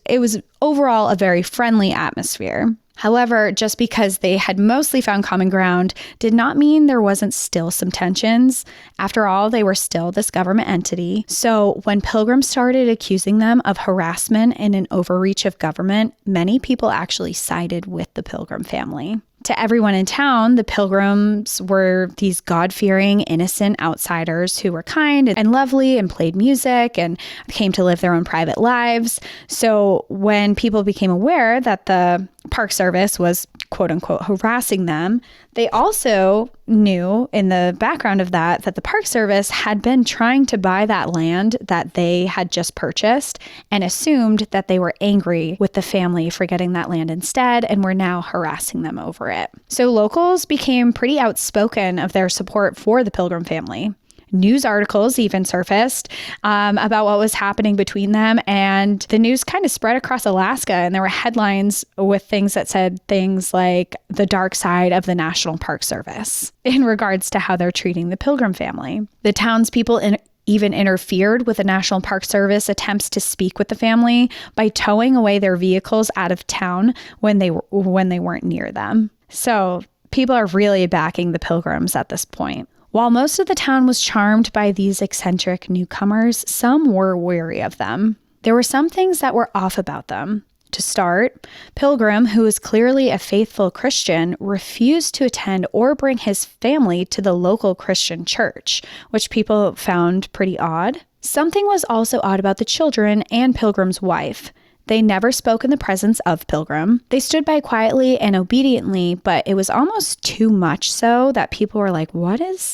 overall a very friendly atmosphere. However, just because they had mostly found common ground did not mean there wasn't still some tensions. After all, they were still this government entity. So when Pilgrim started accusing them of harassment and an overreach of government, many people actually sided with the Pilgrim family. To everyone in town, the Pilgrims were these God-fearing, innocent outsiders who were kind and lovely and played music and came to live their own private lives. So when people became aware that the Park Service was quote unquote harassing them, they also knew in the background of that the Park Service had been trying to buy that land that they had just purchased and assumed that they were angry with the family for getting that land instead and were now harassing them over it. So locals became pretty outspoken of their support for the Pilgrim family. News articles even surfaced about what was happening between them, and the news kind of spread across Alaska, and there were headlines with things that said things like the dark side of the National Park Service in regards to how they're treating the Pilgrim family. The townspeople even interfered with the National Park Service attempts to speak with the family by towing away their vehicles out of town when they weren't near them. So people are really backing the Pilgrims at this point. While most of the town was charmed by these eccentric newcomers, some were wary of them. There were some things that were off about them. To start, Pilgrim, who was clearly a faithful Christian, refused to attend or bring his family to the local Christian church, which people found pretty odd. Something was also odd about the children and Pilgrim's wife. They never spoke in the presence of Pilgrim. They stood by quietly and obediently, but it was almost too much so that people were like,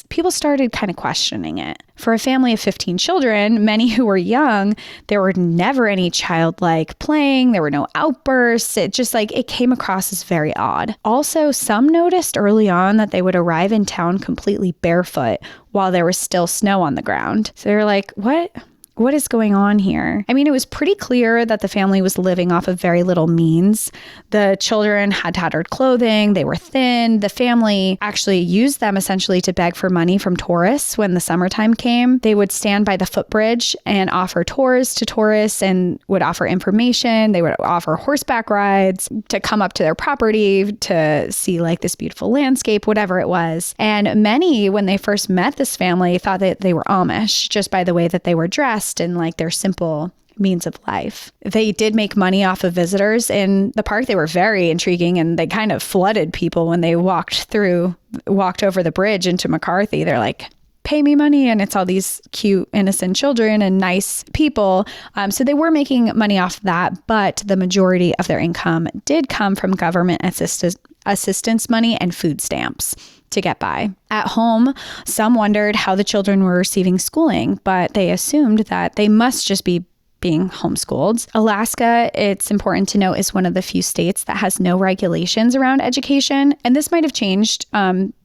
people started kind of questioning it. For a family of 15 children, many who were young, there were never any childlike playing. There were no outbursts. It came across as very odd. Also, some noticed early on that they would arrive in town completely barefoot while there was still snow on the ground. So they were like, what is going on here? I mean, it was pretty clear that the family was living off of very little means. The children had tattered clothing. They were thin. The family actually used them essentially to beg for money from tourists when the summertime came. They would stand by the footbridge and offer tours to tourists and would offer information. They would offer horseback rides to come up to their property to see like this beautiful landscape, whatever it was. And many, when they first met this family, thought that they were Amish just by the way that they were dressed and like their simple means of life. They did make money off of visitors in the park. They were very intriguing, and they kind of flooded people when they walked over the bridge into McCarthy. They're like, pay me money. And it's all these cute, innocent children and nice people. So they were making money off that, but the majority of their income did come from government assistance money and food stamps to get by. At home, some wondered how the children were receiving schooling, but they assumed that they must just be being homeschooled. Alaska, it's important to note, is one of the few states that has no regulations around education. And this might have changed.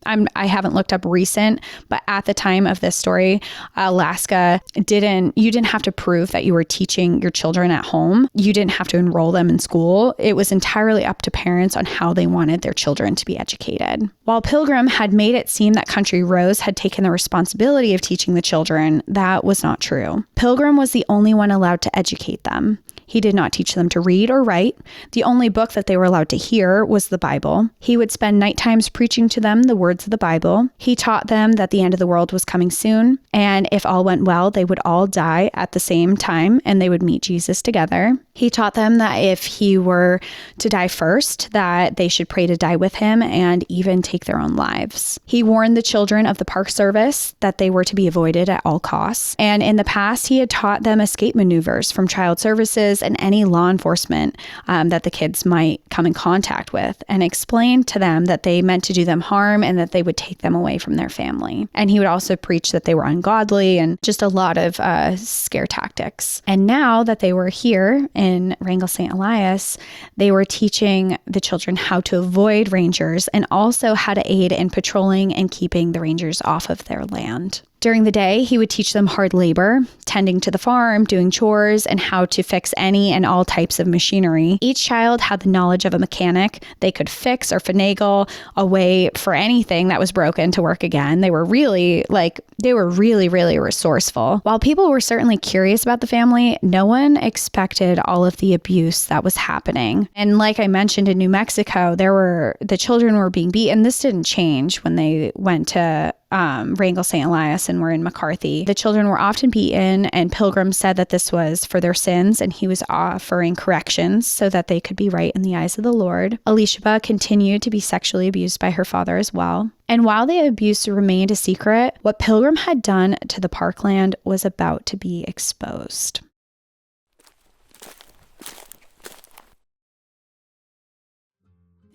I haven't looked up recent, but at the time of this story, Alaska you didn't have to prove that you were teaching your children at home. You didn't have to enroll them in school. It was entirely up to parents on how they wanted their children to be educated. While Pilgrim had made it seem that Country Rose had taken the responsibility of teaching the children, that was not true. Pilgrim was the only one allowed to educate them. He did not teach them to read or write. The only book that they were allowed to hear was the Bible. He would spend night times preaching to them the words of the Bible. He taught them that the end of the world was coming soon, and if all went well, they would all die at the same time, and they would meet Jesus together. He taught them that if he were to die first, that they should pray to die with him and even take their own lives. He warned the children of the Park Service that they were to be avoided at all costs. And in the past, he had taught them escape maneuvers from child services and any law enforcement that the kids might come in contact with, and explained to them that they meant to do them harm and that they would take them away from their family. And he would also preach that they were ungodly and just a lot of scare tactics. And now that they were here in Wrangell, St. Elias, they were teaching the children how to avoid rangers and also how to aid in patrolling and keeping the rangers off of their land. During the day, he would teach them hard labor, tending to the farm, doing chores, and how to fix any and all types of machinery. Each child had the knowledge of a mechanic. They could fix or finagle a way for anything that was broken to work again. They were really resourceful. While people were certainly curious about the family, no one expected all of the abuse that was happening. And like I mentioned, in New Mexico, the children were being beaten. This didn't change when they went to Wrangell, St. Elias, and were in McCarthy. The children were often beaten, and Pilgrim said that this was for their sins, and he was offering corrections so that they could be right in the eyes of the Lord. Elishaba continued to be sexually abused by her father as well. And while the abuse remained a secret, what Pilgrim had done to the parkland was about to be exposed.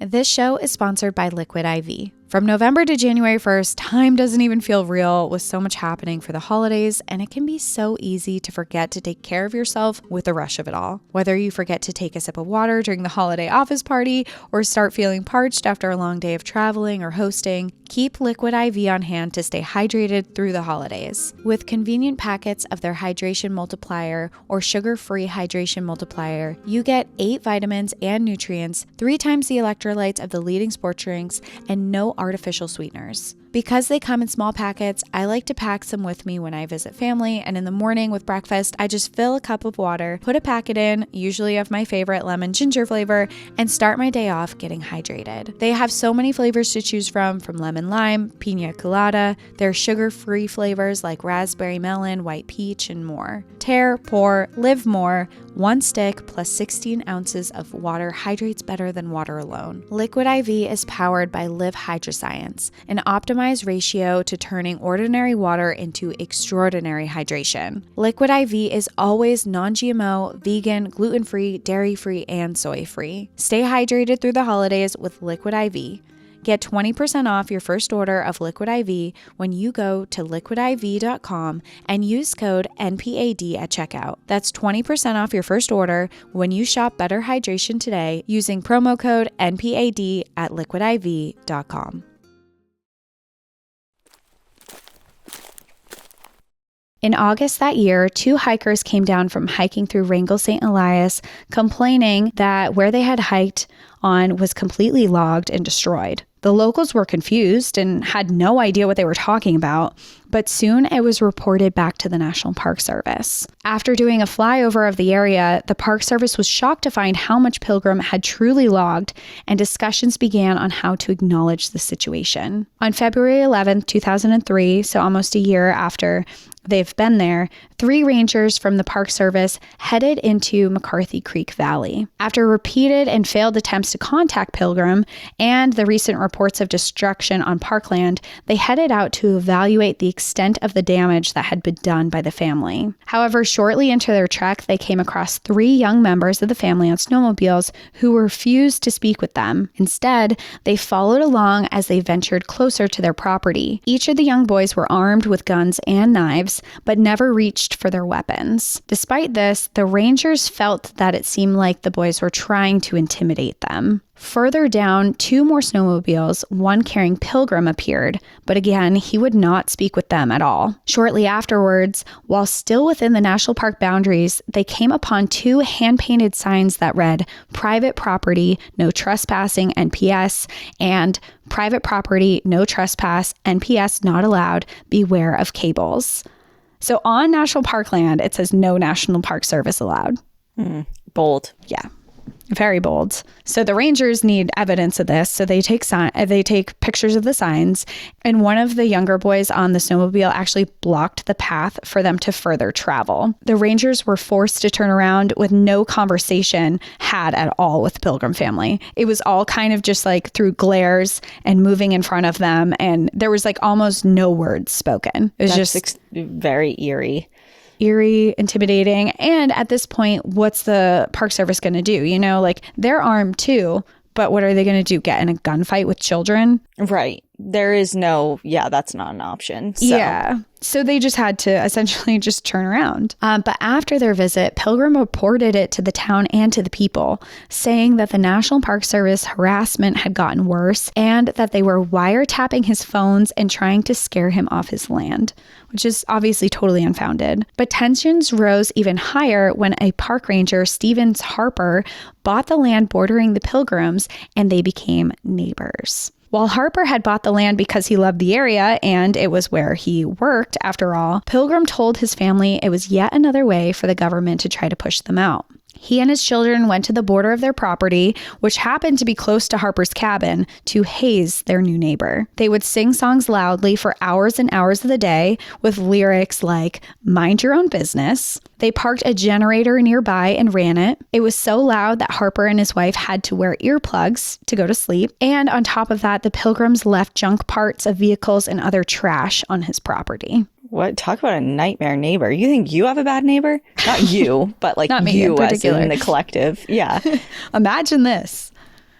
This show is sponsored by Liquid IV. From November to January 1st, time doesn't even feel real with so much happening for the holidays, and it can be so easy to forget to take care of yourself with the rush of it all. Whether you forget to take a sip of water during the holiday office party or start feeling parched after a long day of traveling or hosting, keep Liquid IV on hand to stay hydrated through the holidays. With convenient packets of their hydration multiplier or sugar-free hydration multiplier, you get 8 vitamins and nutrients, 3 times the electrolytes of the leading sports drinks, and no artificial sweeteners. Because they come in small packets, I like to pack some with me when I visit family, and in the morning with breakfast, I just fill a cup of water, put a packet in, usually of my favorite lemon ginger flavor, and start my day off getting hydrated. They have so many flavors to choose from lemon lime, pina colada, their sugar-free flavors like raspberry melon, white peach, and more. Tear, pour, live more. 1 stick plus 16 ounces of water hydrates better than water alone. Liquid IV is powered by Live Hydroscience, an optimized ratio to turning ordinary water into extraordinary hydration. Liquid IV is always non-GMO, vegan, gluten-free, dairy-free, and soy-free. Stay hydrated through the holidays with Liquid IV. Get 20% off your first order of Liquid IV when you go to liquidiv.com and use code NPAD at checkout. That's 20% off your first order when you shop Better Hydration today using promo code NPAD at liquidiv.com. In August that year, 2 hikers came down from hiking through Wrangell St. Elias, complaining that where they had hiked on was completely logged and destroyed. The locals were confused and had no idea what they were talking about, but soon it was reported back to the National Park Service. After doing a flyover of the area, the Park Service was shocked to find how much Pilgrim had truly logged, and discussions began on how to acknowledge the situation. On February 11, 2003, so almost a year after they've been there, 3 rangers from the Park Service headed into McCarthy Creek Valley. After repeated and failed attempts to contact Pilgrim and the recent reports of destruction on parkland, they headed out to evaluate the extent of the damage that had been done by the family. However, shortly into their trek, they came across 3 young members of the family on snowmobiles who refused to speak with them. Instead, they followed along as they ventured closer to their property. Each of the young boys were armed with guns and knives, but never reached for their weapons. Despite this, the rangers felt that it seemed like the boys were trying to intimidate them. Further down, 2 more snowmobiles, one carrying Pilgrim, appeared, but again, he would not speak with them at all. Shortly afterwards, while still within the national park boundaries, they came upon 2 hand-painted signs that read, "Private property, no trespassing, NPS," and "Private property, no trespass, NPS not allowed, beware of cables." So on national parkland, it says no National Park Service allowed. Bold. Yeah. Very bold. So the rangers need evidence of this. So they take pictures of the signs, and one of the younger boys on the snowmobile actually blocked the path for them to further travel. The rangers were forced to turn around with no conversation had at all with the Pilgrim family. It was all kind of just like through glares and moving in front of them, and there was like almost no words spoken. It was just very eerie, intimidating. And at this point, what's the Park Service going to do? You know, like they're armed too, but what are they going to do? Get in a gunfight with children? Right. There is no, that's not an option. So. Yeah. So they just had to essentially just turn around. But after their visit, Pilgrim reported it to the town and to the people, saying that the National Park Service harassment had gotten worse and that they were wiretapping his phones and trying to scare him off his land, which is obviously totally unfounded. But tensions rose even higher when a park ranger, Stevens Harper, bought the land bordering the Pilgrims, and they became neighbors. While Harper had bought the land because he loved the area and it was where he worked, after all, Pilgrim told his family it was yet another way for the government to try to push them out. He and his children went to the border of their property, which happened to be close to Harper's cabin, to haze their new neighbor. They would sing songs loudly for hours and hours of the day with lyrics like, "Mind your own business." They parked a generator nearby and ran it. It was so loud that Harper and his wife had to wear earplugs to go to sleep. And on top of that, the Pilgrims left junk parts of vehicles and other trash on his property. What? Talk about a nightmare neighbor. You think you have a bad neighbor? Not you, but like not me you in particular. As in the collective. Yeah. Imagine this.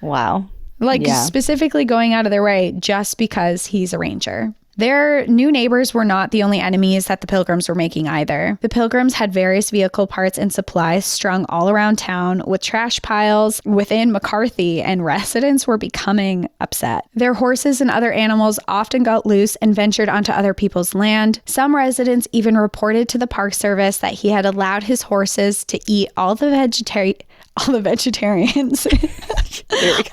Wow. Like specifically going out of their way just because he's a ranger. Their new neighbors were not the only enemies that the Pilgrims were making either. The Pilgrims had various vehicle parts and supplies strung all around town with trash piles within McCarthy, and residents were becoming upset. Their horses and other animals often got loose and ventured onto other people's land. Some residents even reported to the Park Service that he had allowed his horses to eat all the vegetarians,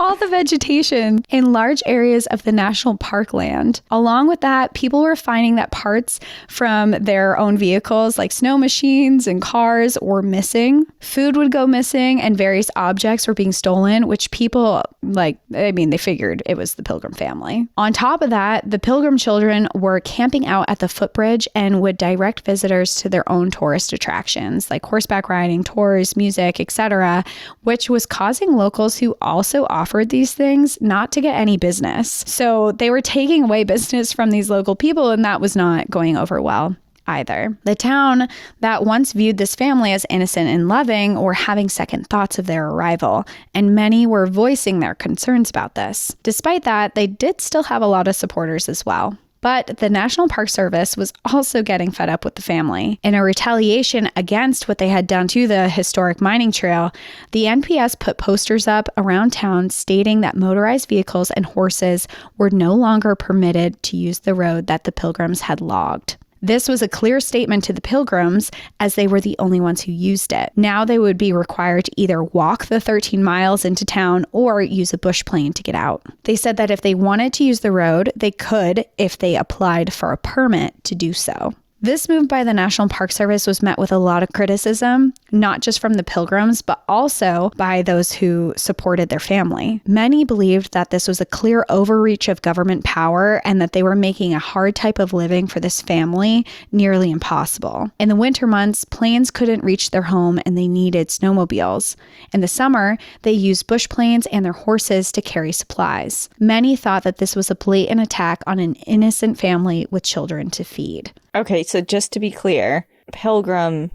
all the vegetation in large areas of the national park land. Along with that, people were finding that parts from their own vehicles, like snow machines and cars, were missing. Food would go missing and various objects were being stolen, which people, they figured it was the Pilgrim family. On top of that, the Pilgrim children were camping out at the footbridge and would direct visitors to their own tourist attractions, like horseback riding, tours, music, etc., which was causing locals who also offered these things not to get any business. So they were taking away business from these local people, and that was not going over well either. The town that once viewed this family as innocent and loving were having second thoughts of their arrival, and many were voicing their concerns about this. Despite that, they did still have a lot of supporters as well. But the National Park Service was also getting fed up with the family. In a retaliation against what they had done to the historic mining trail, the NPS put posters up around town stating that motorized vehicles and horses were no longer permitted to use the road that the Pilgrims had logged. This was a clear statement to the Pilgrims, as they were the only ones who used it. Now they would be required to either walk the 13 miles into town or use a bush plane to get out. They said that if they wanted to use the road, they could if they applied for a permit to do so. This move by the National Park Service was met with a lot of criticism, not just from the Pilgrims, but also by those who supported their family. Many believed that this was a clear overreach of government power and that they were making a hard type of living for this family nearly impossible. In the winter months, planes couldn't reach their home and they needed snowmobiles. In the summer, they used bush planes and their horses to carry supplies. Many thought that this was a blatant attack on an innocent family with children to feed. Okay, so just to be clear, Pilgrim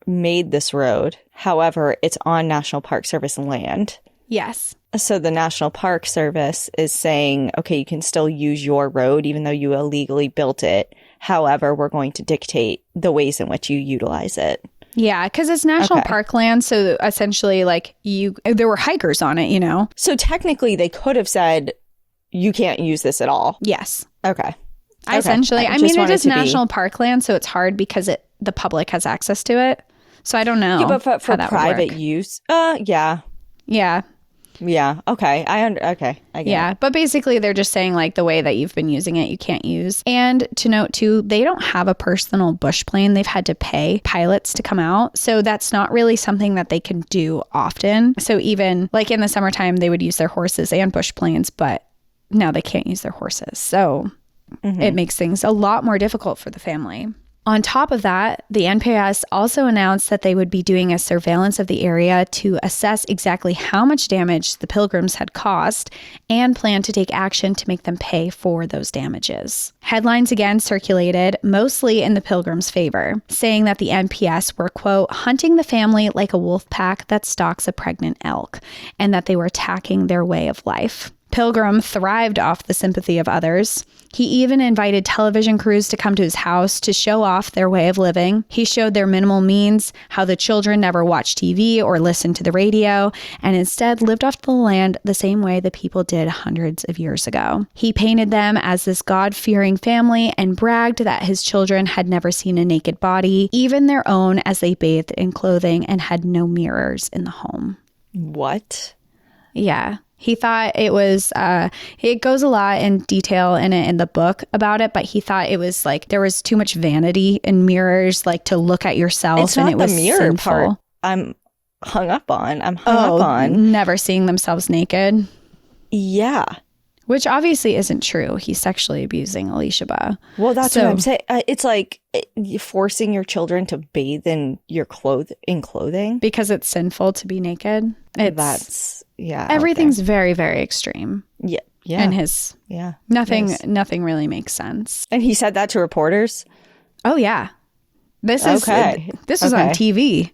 made this road. However, it's on National Park Service land. Yes. So the National Park Service is saying, okay, you can still use your road even though you illegally built it. However, we're going to dictate the ways in which you utilize it. Yeah, because it's national park land, so essentially, there were hikers on it, you know? So technically, they could have said, you can't use this at all. Yes. Okay. Essentially. I mean, it is national parkland, so it's hard because the public has access to it. So I don't know. Yeah, but for private use, yeah. Yeah. Yeah. Okay. I get it. But basically they're just saying the way that you've been using it, you can't use. And to note too, they don't have a personal bush plane. They've had to pay pilots to come out. So that's not really something that they can do often. So even in the summertime, they would use their horses and bush planes, but now they can't use their horses. So it makes things a lot more difficult for the family. On top of that, the NPS also announced that they would be doing a surveillance of the area to assess exactly how much damage the Pilgrims had caused and plan to take action to make them pay for those damages. Headlines again circulated, mostly in the Pilgrims' favor, saying that the NPS were, quote, hunting the family like a wolf pack that stalks a pregnant elk, and that they were attacking their way of life. Pilgrim thrived off the sympathy of others. He even invited television crews to come to his house to show off their way of living. He showed their minimal means, how the children never watched TV or listened to the radio, and instead lived off the land the same way the people did hundreds of years ago. He painted them as this God-fearing family and bragged that his children had never seen a naked body, even their own, as they bathed in clothing and had no mirrors in the home. What? Yeah. He thought it was, it goes a lot in detail in the book about it, but he thought it was there was too much vanity in mirrors, to look at yourself. It's not the mirror part I'm hung up on. Never seeing themselves naked. Yeah. Which obviously isn't true. He's sexually abusing Alicia. Well, that's what I'm saying. It's forcing your children to bathe in clothing. Because it's sinful to be naked. Everything's very, very extreme. Yeah. Yeah. And nothing really makes sense. And he said that to reporters? Oh, yeah. This was on TV.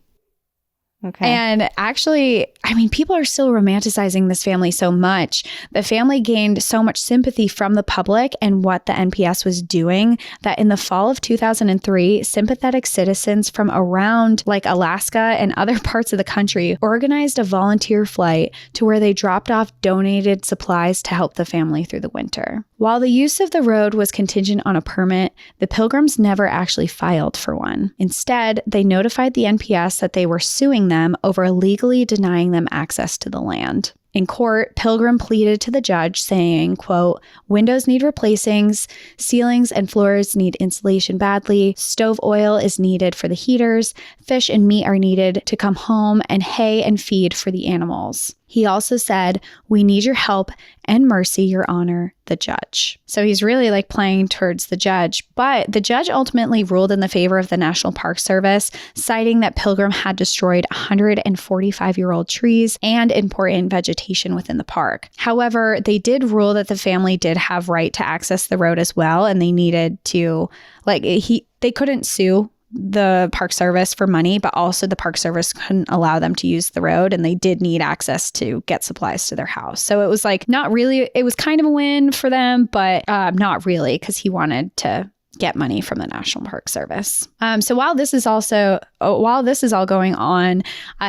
Okay. And actually, I mean, people are still romanticizing this family so much. The family gained so much sympathy from the public and what the NPS was doing that in the fall of 2003, sympathetic citizens from around like Alaska and other parts of the country organized a volunteer flight to where they dropped off donated supplies to help the family through the winter. While the use of the road was contingent on a permit, the Pilgrims never actually filed for one. Instead, they notified the NPS that they were suing them over illegally denying them access to the land. In court, Pilgrim pleaded to the judge saying, quote, "Windows need replacing, ceilings and floors need insulation badly, stove oil is needed for the heaters, fish and meat are needed to come home, and hay and feed for the animals." He also said, "We need your help and mercy, Your Honor, the judge." So he's really like playing towards the judge. But the judge ultimately ruled in the favor of the National Park Service, citing that Pilgrim had destroyed 145-year-old trees and important vegetation within the park. However, they did rule that the family did have right to access the road as well, and they needed to, they couldn't sue the Park Service for money, but also the Park Service couldn't allow them to use the road, and they did need access to get supplies to their house. So it was like not really, it was kind of a win for them, but not really, because he wanted to get money from the National Park Service. So while this is all going on,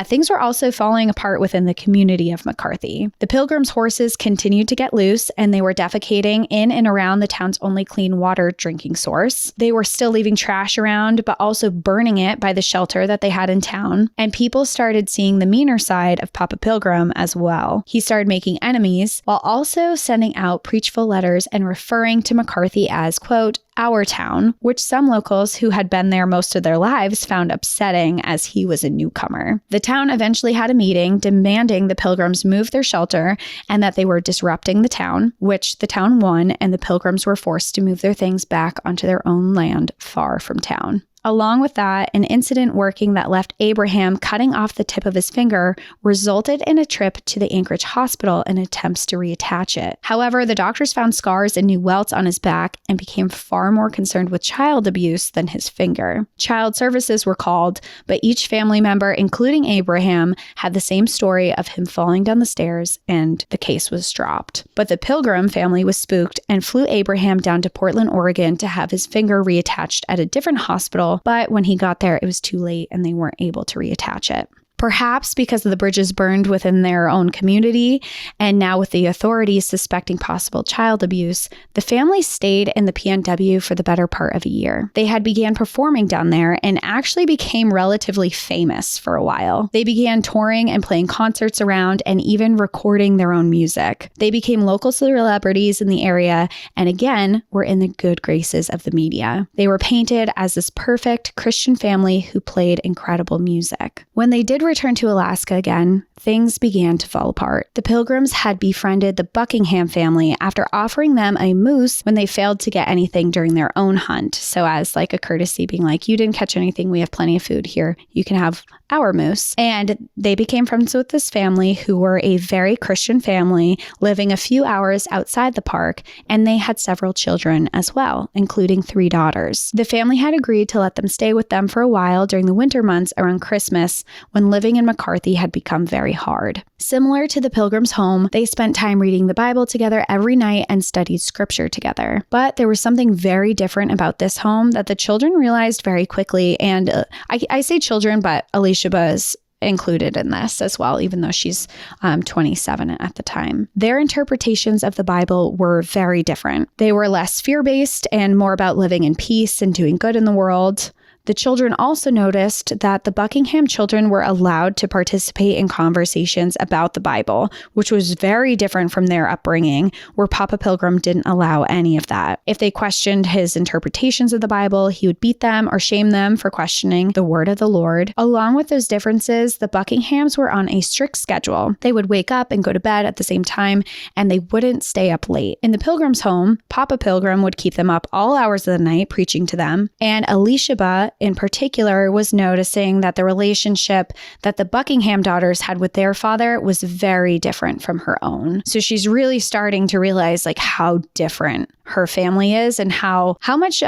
things were also falling apart within the community of McCarthy. The Pilgrims' horses continued to get loose, and they were defecating in and around the town's only clean water drinking source. They were still leaving trash around, but also burning it by the shelter that they had in town. And people started seeing the meaner side of Papa Pilgrim as well. He started making enemies while also sending out preachful letters and referring to McCarthy as, quote, "our town," which some locals who had been there most of their lives found upsetting as he was a newcomer. The town eventually had a meeting demanding the Pilgrims move their shelter and that they were disrupting the town, which the town won, and the Pilgrims were forced to move their things back onto their own land far from town. Along with that, an incident working that left Abraham cutting off the tip of his finger resulted in a trip to the Anchorage hospital in attempts to reattach it. However, the doctors found scars and new welts on his back and became far more concerned with child abuse than his finger. Child services were called, but each family member, including Abraham, had the same story of him falling down the stairs, and the case was dropped. But the Pilgrim family was spooked and flew Abraham down to Portland, Oregon to have his finger reattached at a different hospital. But when he got there, it was too late and they weren't able to reattach it. Perhaps because of the bridges burned within their own community, and now with the authorities suspecting possible child abuse, the family stayed in the PNW for the better part of a year. They had began performing down there and actually became relatively famous for a while. They began touring and playing concerts around and even recording their own music. They became local celebrities in the area and again were in the good graces of the media. They were painted as this perfect Christian family who played incredible music. When they did return to Alaska again, things began to fall apart. The Pilgrims had befriended the Buckingham family after offering them a moose when they failed to get anything during their own hunt. So as like a courtesy, being like, you didn't catch anything, we have plenty of food here, you can have our moose. And they became friends with this family who were a very Christian family living a few hours outside the park, and they had several children as well, including 3 daughters. The family had agreed to let them stay with them for a while during the winter months around Christmas when living in McCarthy had become very hard. Similar to the Pilgrims' home, they spent time reading the Bible together every night and studied scripture together. But there was something very different about this home that the children realized very quickly. And I say children, but Alicia is included in this as well, even though she's 27 at the time. Their interpretations of the Bible were very different. They were less fear-based and more about living in peace and doing good in the world. The children also noticed that the Buckingham children were allowed to participate in conversations about the Bible, which was very different from their upbringing, where Papa Pilgrim didn't allow any of that. If they questioned his interpretations of the Bible, he would beat them or shame them for questioning the word of the Lord. Along with those differences, the Buckinghams were on a strict schedule. They would wake up and go to bed at the same time, and they wouldn't stay up late. In the Pilgrims' home, Papa Pilgrim would keep them up all hours of the night preaching to them, and Alicia in particular was noticing that the relationship that the Buckingham daughters had with their father was very different from her own. So she's really starting to realize like how different her family is and how much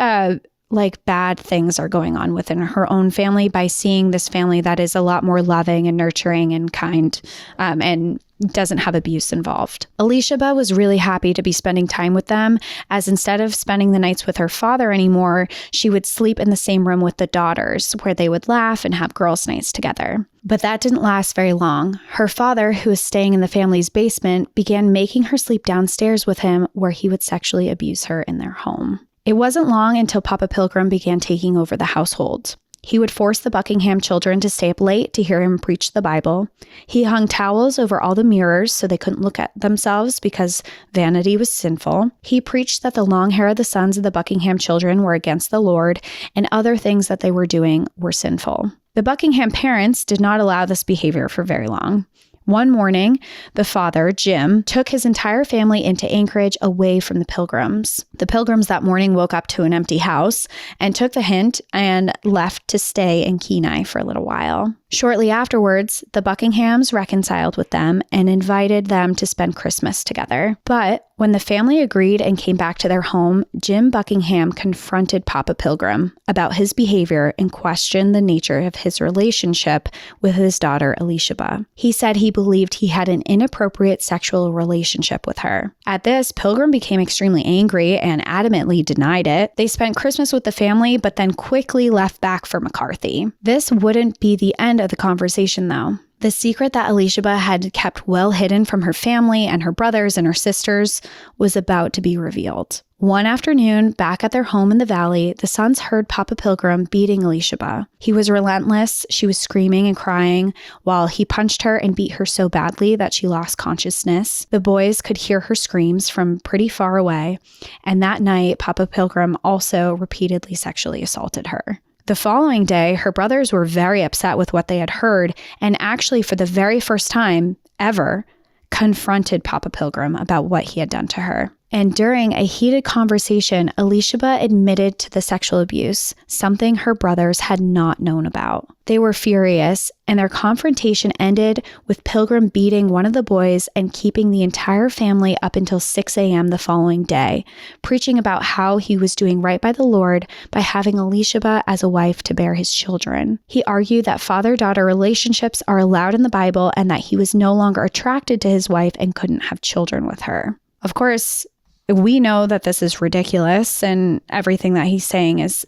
like bad things are going on within her own family by seeing this family that is a lot more loving and nurturing and kind, and doesn't have abuse involved. Elisheba was really happy to be spending time with them, as instead of spending the nights with her father anymore, she would sleep in the same room with the daughters, where they would laugh and have girls' nights together. But that didn't last very long. Her father, who was staying in the family's basement, began making her sleep downstairs with him, where he would sexually abuse her in their home. It wasn't long until Papa Pilgrim began taking over the household. He would force the Buckingham children to stay up late to hear him preach the Bible. He hung towels over all the mirrors so they couldn't look at themselves because vanity was sinful. He preached that the long hair of the sons of the Buckingham children were against the Lord, and other things that they were doing were sinful. The Buckingham parents did not allow this behavior for very long. One morning, the father, Jim, took his entire family into Anchorage away from the Pilgrims. The Pilgrims that morning woke up to an empty house and took the hint and left to stay in Kenai for a little while. Shortly afterwards, the Buckinghams reconciled with them and invited them to spend Christmas together. But when the family agreed and came back to their home, Jim Buckingham confronted Papa Pilgrim about his behavior and questioned the nature of his relationship with his daughter Elisheba. He said he believed he had an inappropriate sexual relationship with her. At this, Pilgrim became extremely angry and adamantly denied it. They spent Christmas with the family, but then quickly left back for McCarthy. This wouldn't be the end of the conversation, though. The secret that Elisheba had kept well hidden from her family and her brothers and her sisters was about to be revealed. One afternoon, back at their home in the valley, the sons heard Papa Pilgrim beating Elisheba. He was relentless. She was screaming and crying while he punched her and beat her so badly that she lost consciousness. The boys could hear her screams from pretty far away, and that night, Papa Pilgrim also repeatedly sexually assaulted her. The following day, her brothers were very upset with what they had heard and actually, for the very first time ever, confronted Papa Pilgrim about what he had done to her. And during a heated conversation, Elisheba admitted to the sexual abuse, something her brothers had not known about. They were furious, and their confrontation ended with Pilgrim beating one of the boys and keeping the entire family up until 6 a.m. the following day, preaching about how he was doing right by the Lord by having Elisheba as a wife to bear his children. He argued that father-daughter relationships are allowed in the Bible and that he was no longer attracted to his wife and couldn't have children with her. Of course, we know that this is ridiculous and everything that he's saying is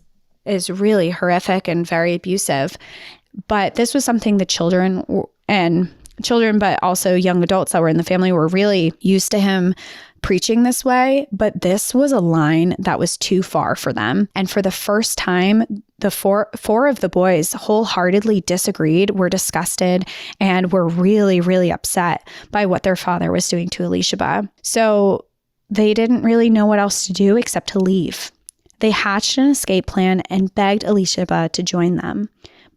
really horrific and very abusive. But this was something the children, but also young adults that were in the family were really used to him preaching this way. But this was a line that was too far for them. And for the first time, the four of the boys wholeheartedly disagreed, were disgusted, and were really, really upset by what their father was doing to Elisheba. So they didn't really know what else to do except to leave. They hatched an escape plan and begged Elisheba to join them,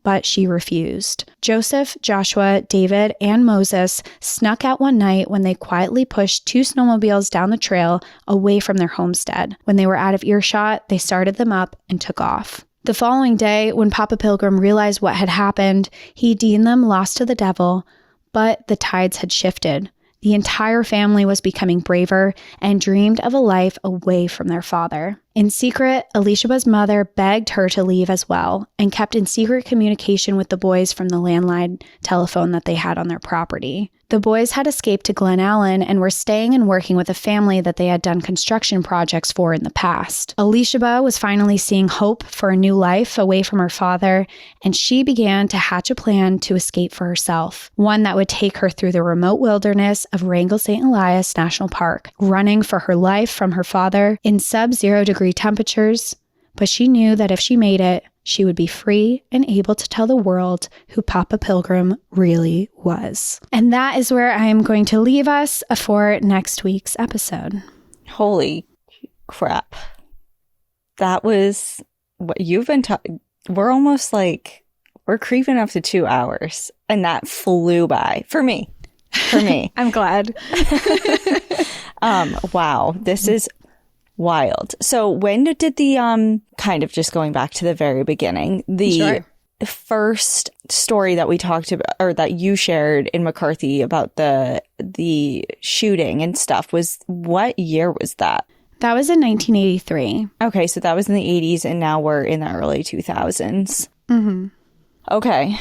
but she refused. Joseph, Joshua, David, and Moses snuck out one night when they quietly pushed 2 snowmobiles down the trail away from their homestead. When they were out of earshot, they started them up and took off. The following day, when Papa Pilgrim realized what had happened, he deemed them lost to the devil, but the tides had shifted. The entire family was becoming braver and dreamed of a life away from their father. In secret, Elishaba's mother begged her to leave as well and kept in secret communication with the boys from the landline telephone that they had on their property. The boys had escaped to Glen Allen and were staying and working with a family that they had done construction projects for in the past. Elisheba was finally seeing hope for a new life away from her father, and she began to hatch a plan to escape for herself, one that would take her through the remote wilderness of Wrangell St. Elias National Park, running for her life from her father in sub-0 degree temperatures. But she knew that if she made it, she would be free and able to tell the world who Papa Pilgrim really was. And that is where I am going to leave us for next week's episode. Holy crap. That was what you've been talking. We're almost like, we're creeping up to 2 hours, and that flew by for me. I'm glad. Wow. This is wild. So when did the, kind of just going back to the very beginning, the first story that we talked about, or that you shared in McCarthy about the shooting and stuff, was, what year was that? That was in 1983. Okay, so that was in the 80s, and now we're in the early 2000s. Mm-hmm. Okay,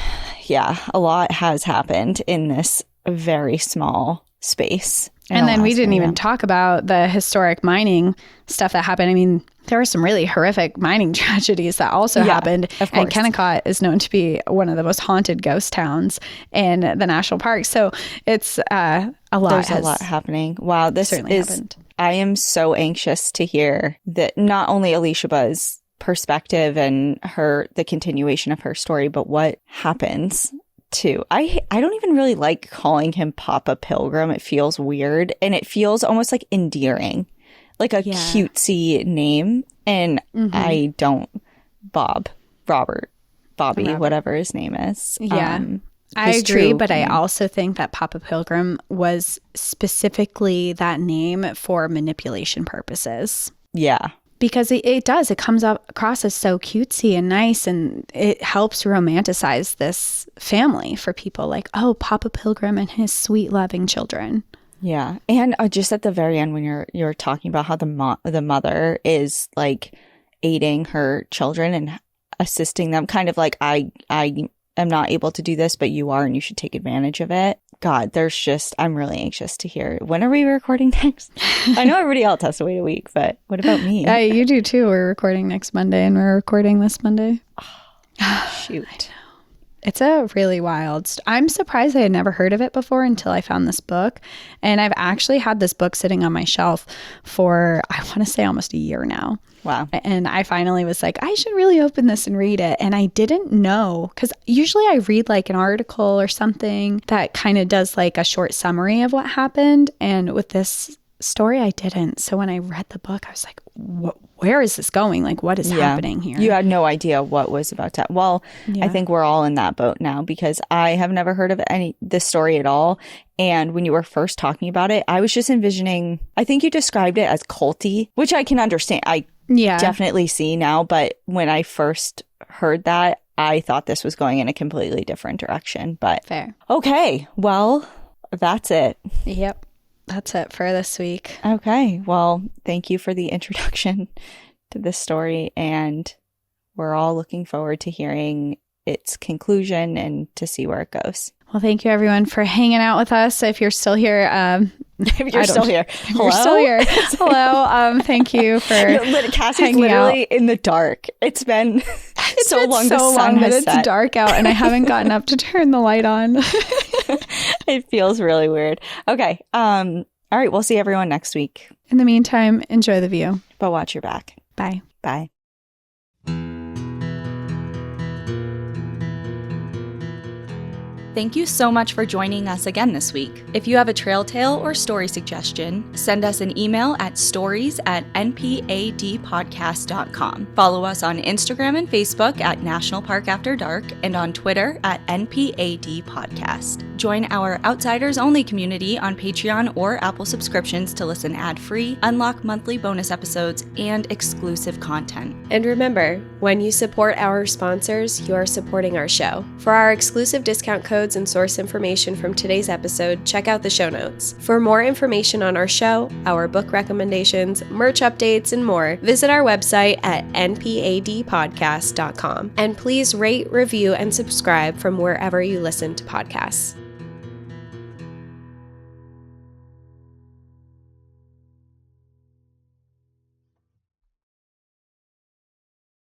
yeah, a lot has happened in this very small space. And then we didn't even talk about the historic mining stuff that happened. I mean, there were some really horrific mining tragedies that also happened. And Kennecott is known to be one of the most haunted ghost towns in the national park. So it's a lot. There's a lot happening. Wow, this certainly happened. I am so anxious to hear that not only Alicia Buz's perspective and the continuation of her story, but what happens too. I don't even really like calling him Papa Pilgrim. It feels weird, and it feels almost like endearing, like a cutesy name. And I don't, Bobby, whatever his name is. Yeah. I agree, but I also think that Papa Pilgrim was specifically that name for manipulation purposes. Yeah. Because it does. It comes across as so cutesy and nice, and it helps romanticize this family for people like, oh, Papa Pilgrim and his sweet, loving children. Yeah. And just at the very end, when you're talking about how the mother is like aiding her children and assisting them, kind of like, I am not able to do this, but you are, and you should take advantage of it. God, I'm really anxious to hear. When are we recording next? I know everybody else has to wait a week, but what about me? You do too. We're recording next Monday, and we're recording this Monday. Shoot. I know. It's a really wild. I'm surprised I had never heard of it before until I found this book. And I've actually had this book sitting on my shelf for, I want to say, almost a year now. Wow. And I finally was like, I should really open this and read it. And I didn't know, because usually I read like an article or something that kind of does like a short summary of what happened. And with this story, I didn't. So when I read the book, I was like, where is this going? Like, what is happening here? You had no idea what was about to happen. Well, I think we're all in that boat now, because I have never heard of this story at all. And when you were first talking about it, I was just envisioning, I think you described it as culty, which I can understand. I definitely see now. But when I first heard that, I thought this was going in a completely different direction. But fair. Okay. Well, that's it. Yep. That's it for this week. Okay. Well, thank you for the introduction to this story. And we're all looking forward to hearing its conclusion and to see where it goes. Well, thank you, everyone, for hanging out with us. If you're still here, if you're still here, hello. You're still here. Hello. Thank you for Cassie's literally in the dark. It's been so long. The sun has set. It's dark out, and I haven't gotten up to turn the light on. It feels really weird. Okay. All right. We'll see everyone next week. In the meantime, enjoy the view. But watch your back. Bye. Bye. Thank you so much for joining us again this week. If you have a trail tale or story suggestion, send us an email at stories@npadpodcast.com. Follow us on Instagram and Facebook at National Park After Dark, and on Twitter at NPAD Podcast. Join our Outsiders Only community on Patreon or Apple subscriptions to listen ad-free, unlock monthly bonus episodes, and exclusive content. And remember, when you support our sponsors, you are supporting our show. For our exclusive discount codes and source information from today's episode, check out the show notes. For more information on our show, our book recommendations, merch updates, and more, visit our website at npadpodcast.com. And please rate, review, and subscribe from wherever you listen to podcasts.